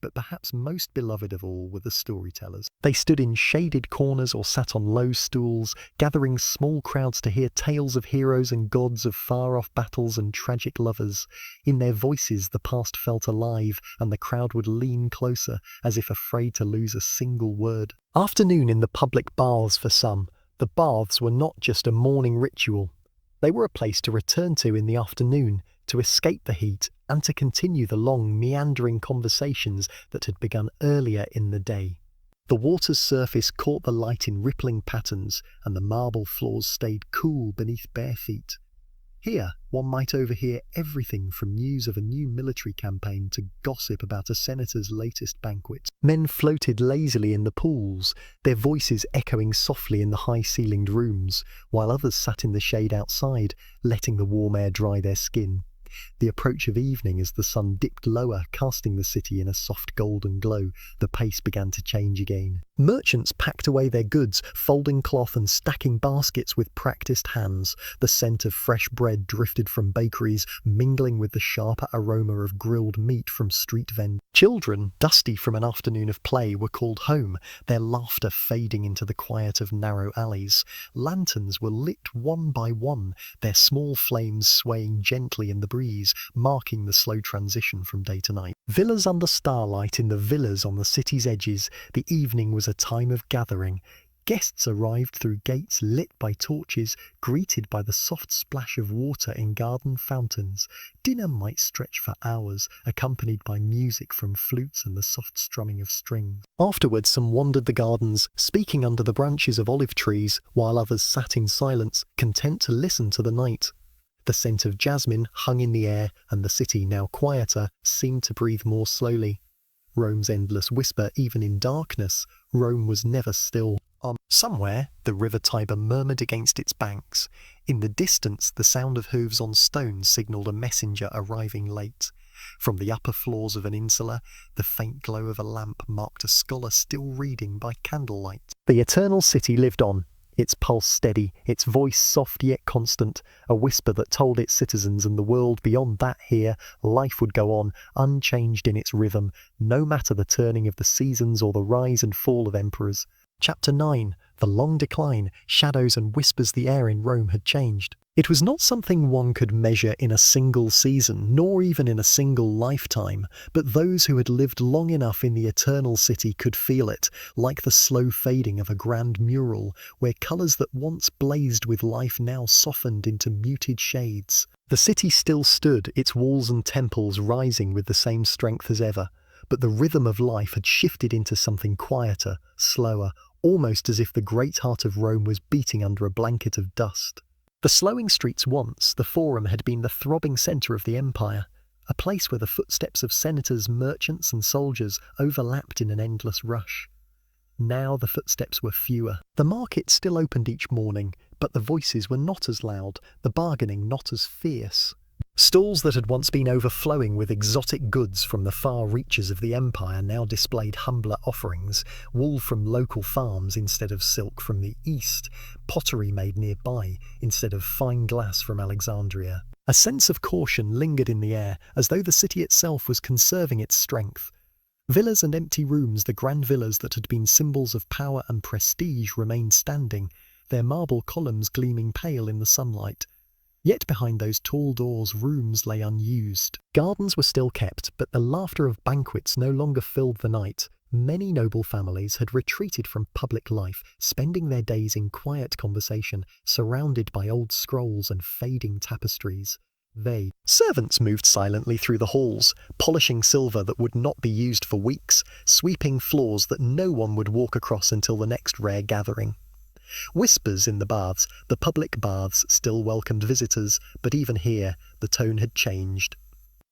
A: but perhaps most beloved of all were the storytellers. They stood in shaded corners or sat on low stools, gathering small crowds to hear tales of heroes and gods, of far-off battles and tragic lovers. In their voices the past felt alive, and the crowd would lean closer, as if afraid to lose a single word. Afternoon in the public baths for some. The baths were not just a morning ritual. They were a place to return to in the afternoon, to escape the heat, and to continue the long, meandering conversations that had begun earlier in the day. The water's surface caught the light in rippling patterns, and the marble floors stayed cool beneath bare feet. Here, one might overhear everything from news of a new military campaign to gossip about a senator's latest banquet. Men floated lazily in the pools, their voices echoing softly in the high-ceilinged rooms, while others sat in the shade outside, letting the warm air dry their skin. The approach of evening as the sun dipped lower, casting the city in a soft golden glow, the pace began to change again. Merchants packed away their goods, folding cloth and stacking baskets with practiced hands. The scent of fresh bread drifted from bakeries, mingling with the sharper aroma of grilled meat from street vendors. Children, dusty from an afternoon of play, were called home, their laughter fading into the quiet of narrow alleys. Lanterns were lit one by one, their small flames swaying gently in the breeze, marking the slow transition from day to night. Villas under starlight in the villas on the city's edges, the evening was a time of gathering. Guests arrived through gates lit by torches, greeted by the soft splash of water in garden fountains. Dinner might stretch for hours, accompanied by music from flutes and the soft strumming of strings. Afterwards, some wandered the gardens, speaking under the branches of olive trees, while others sat in silence, content to listen to the night. The scent of jasmine hung in the air, and the city, now quieter, seemed to breathe more slowly. Rome's endless whisper, even in darkness. Rome was never still. Somewhere, the river Tiber murmured against its banks. In the distance, the sound of hooves on stone signalled a messenger arriving late. From the upper floors of an insula, the faint glow of a lamp marked a scholar still reading by candlelight. The eternal city lived on, its pulse steady, its voice soft yet constant, a whisper that told its citizens and the world beyond that here, life would go on, unchanged in its rhythm, no matter the turning of the seasons or the rise and fall of emperors. Chapter 9. The long decline, shadows and whispers. The air in Rome had changed. It was not something one could measure in a single season, nor even in a single lifetime, but those who had lived long enough in the eternal city could feel it, like the slow fading of a grand mural, where colours that once blazed with life now softened into muted shades. The city still stood, its walls and temples rising with the same strength as ever, but the rhythm of life had shifted into something quieter, slower, almost as if the great heart of Rome was beating under a blanket of dust. The slowing streets once, the Forum, had been the throbbing centre of the empire, a place where the footsteps of senators, merchants and soldiers overlapped in an endless rush. Now the footsteps were fewer. The market still opened each morning, but the voices were not as loud, the bargaining not as fierce. Stalls that had once been overflowing with exotic goods from the far reaches of the empire now displayed humbler offerings, wool from local farms instead of silk from the east, pottery made nearby instead of fine glass from Alexandria. A sense of caution lingered in the air, as though the city itself was conserving its strength. Villas and empty rooms, the grand villas that had been symbols of power and prestige, remained standing, their marble columns gleaming pale in the sunlight. Yet behind those tall doors rooms lay unused. Gardens were still kept, but the laughter of banquets no longer filled the night. Many noble families had retreated from public life, spending their days in quiet conversation, surrounded by old scrolls and fading tapestries. Servants moved silently through the halls, polishing silver that would not be used for weeks, sweeping floors that no one would walk across until the next rare gathering. Whispers in the baths, the public baths, still welcomed visitors, but even here, the tone had changed.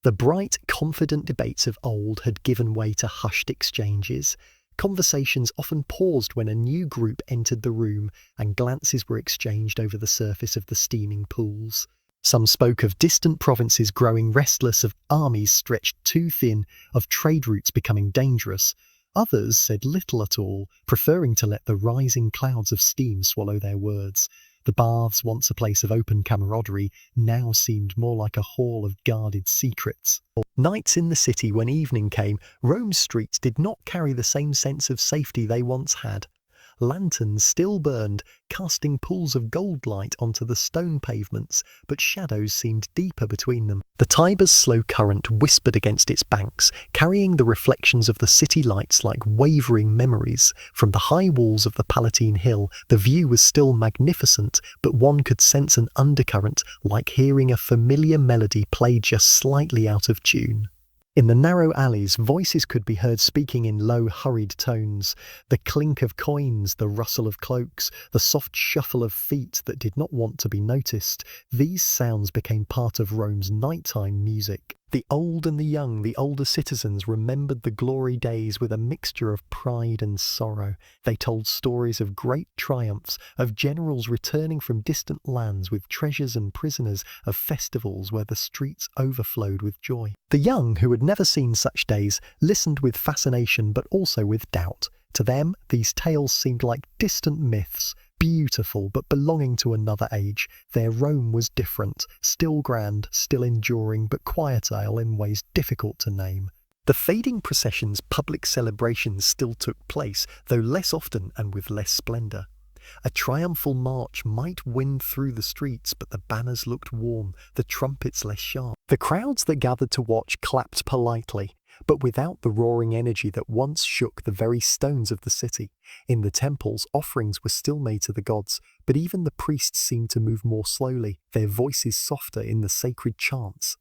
A: The bright, confident debates of old had given way to hushed exchanges. Conversations often paused when a new group entered the room, and glances were exchanged over the surface of the steaming pools. Some spoke of distant provinces growing restless, of armies stretched too thin, of trade routes becoming dangerous. Others said little at all, preferring to let the rising clouds of steam swallow their words. The baths, once a place of open camaraderie, now seemed more like a hall of guarded secrets. Nights in the city when evening came, Rome's streets did not carry the same sense of safety they once had. Lanterns still burned, casting pools of gold light onto the stone pavements, but shadows seemed deeper between them. The Tiber's slow current whispered against its banks, carrying the reflections of the city lights like wavering memories. From the high walls of the Palatine Hill, the view was still magnificent, but one could sense an undercurrent, like hearing a familiar melody played just slightly out of tune. In the narrow alleys, voices could be heard speaking in low, hurried tones. The clink of coins, the rustle of cloaks, the soft shuffle of feet that did not want to be noticed. These sounds became part of Rome's nighttime music. The old and the young, the older citizens, remembered the glory days with a mixture of pride and sorrow. They told stories of great triumphs, of generals returning from distant lands with treasures and prisoners, of festivals where the streets overflowed with joy. The young, who had never seen such days, listened with fascination but also with doubt. To them, these tales seemed like distant myths, beautiful but belonging to another age. Their Rome was different, still grand, still enduring, but quieter in ways difficult to name. The fading procession's public celebrations still took place, though less often and with less splendour. A triumphal march might wind through the streets, but the banners looked warm, the trumpets less sharp. The crowds that gathered to watch clapped politely, but without the roaring energy that once shook the very stones of the city. In the temples, offerings were still made to the gods, but even the priests seemed to move more slowly, their voices softer in the sacred chants.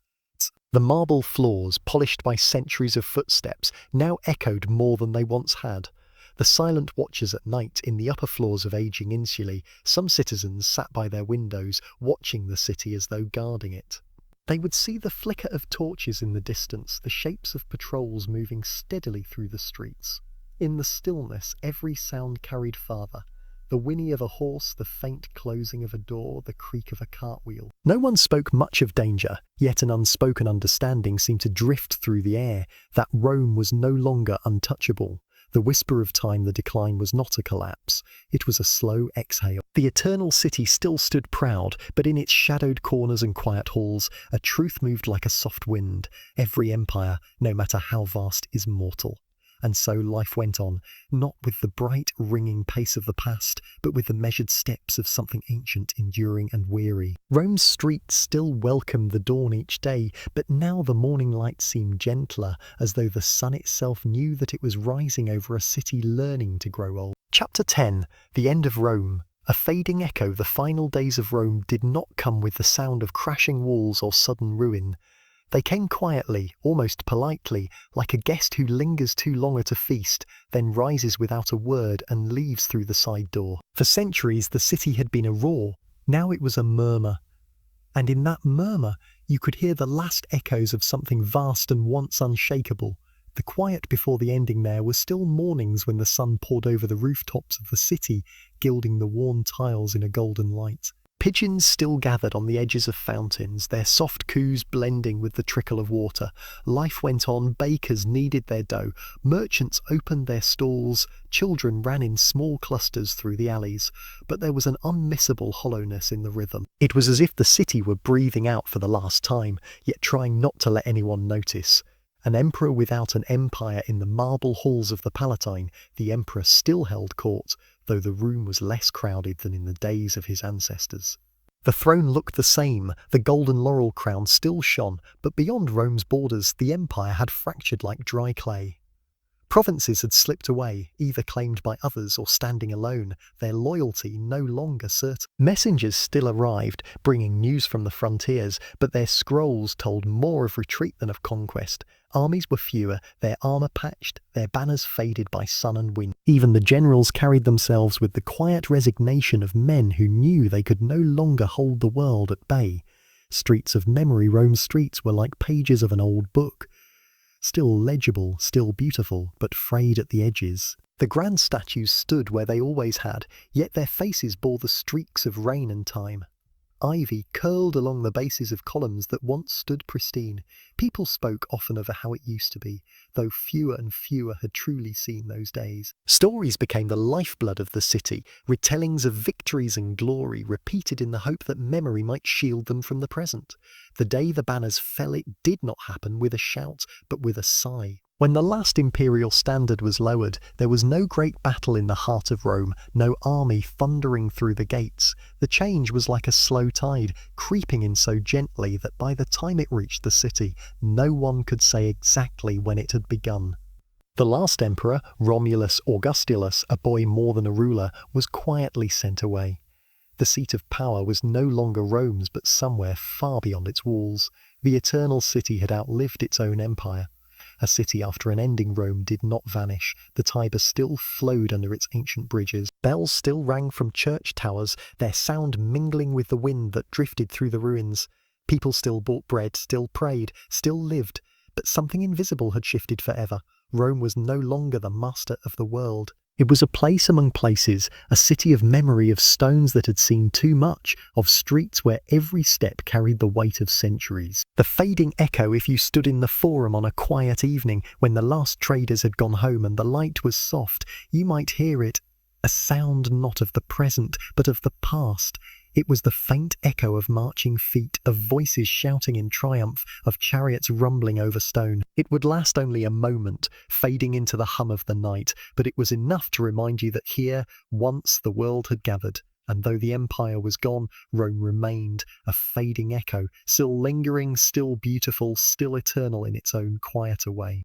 A: The marble floors, polished by centuries of footsteps, now echoed more than they once had. The silent watchers at night in the upper floors of aging insulae, some citizens sat by their windows, watching the city as though guarding it. They would see the flicker of torches in the distance, the shapes of patrols moving steadily through the streets. In the stillness, every sound carried farther. The whinny of a horse, the faint closing of a door, the creak of a cartwheel. No one spoke much of danger, yet an unspoken understanding seemed to drift through the air, that Rome was no longer untouchable. The whisper of time, the decline, was not a collapse. It was a slow exhale. The eternal city still stood proud, but in its shadowed corners and quiet halls, a truth moved like a soft wind. Every empire, no matter how vast, is mortal. And so life went on, not with the bright, ringing pace of the past, but with the measured steps of something ancient, enduring and weary. Rome's streets still welcomed the dawn each day, but now the morning light seemed gentler, as though the sun itself knew that it was rising over a city learning to grow old. Chapter 10. The End of Rome. A fading echo, the final days of Rome did not come with the sound of crashing walls or sudden ruin. They came quietly, almost politely, like a guest who lingers too long at a feast, then rises without a word and leaves through the side door. For centuries the city had been a roar, now it was a murmur. And in that murmur you could hear the last echoes of something vast and once unshakable. The quiet before the ending there were still mornings when the sun poured over the rooftops of the city, gilding the worn tiles in a golden light. Pigeons still gathered on the edges of fountains, their soft coos blending with the trickle of water. Life went on, bakers kneaded their dough, merchants opened their stalls, children ran in small clusters through the alleys, but there was an unmissable hollowness in the rhythm. It was as if the city were breathing out for the last time, yet trying not to let anyone notice. An emperor without an empire in the marble halls of the Palatine, the emperor still held court, though the room was less crowded than in the days of his ancestors. The throne looked the same, the golden laurel crown still shone, but beyond Rome's borders the empire had fractured like dry clay. Provinces had slipped away, either claimed by others or standing alone, their loyalty no longer certain. Messengers still arrived, bringing news from the frontiers, but their scrolls told more of retreat than of conquest. Armies were fewer, their armour patched, their banners faded by sun and wind. Even the generals carried themselves with the quiet resignation of men who knew they could no longer hold the world at bay. Streets of memory, Rome's streets, were like pages of an old book. Still legible, still beautiful, but frayed at the edges. The grand statues stood where they always had, yet their faces bore the streaks of rain and time. Ivy curled along the bases of columns that once stood pristine. People spoke often of how it used to be, though fewer and fewer had truly seen those days. Stories became the lifeblood of the city, retellings of victories and glory repeated in the hope that memory might shield them from the present. The day the banners fell, it did not happen with a shout, but with a sigh. When the last imperial standard was lowered, there was no great battle in the heart of Rome, no army thundering through the gates. The change was like a slow tide, creeping in so gently that by the time it reached the city, no one could say exactly when it had begun. The last emperor, Romulus Augustulus, a boy more than a ruler, was quietly sent away. The seat of power was no longer Rome's, but somewhere far beyond its walls. The eternal city had outlived its own empire. A city after an ending Rome did not vanish. The Tiber still flowed under its ancient bridges. Bells still rang from church towers, their sound mingling with the wind that drifted through the ruins. People still bought bread, still prayed, still lived. But something invisible had shifted forever. Rome was no longer the master of the world. It was a place among places, a city of memory, of stones that had seen too much, of streets where every step carried the weight of centuries. The fading echo if you stood in the forum on a quiet evening when the last traders had gone home and the light was soft, you might hear it, a sound not of the present, but of the past. It was the faint echo of marching feet, of voices shouting in triumph, of chariots rumbling over stone. It would last only a moment, fading into the hum of the night, but it was enough to remind you that here, once the world had gathered, and though the empire was gone, Rome remained, a fading echo, still lingering, still beautiful, still eternal in its own quieter way.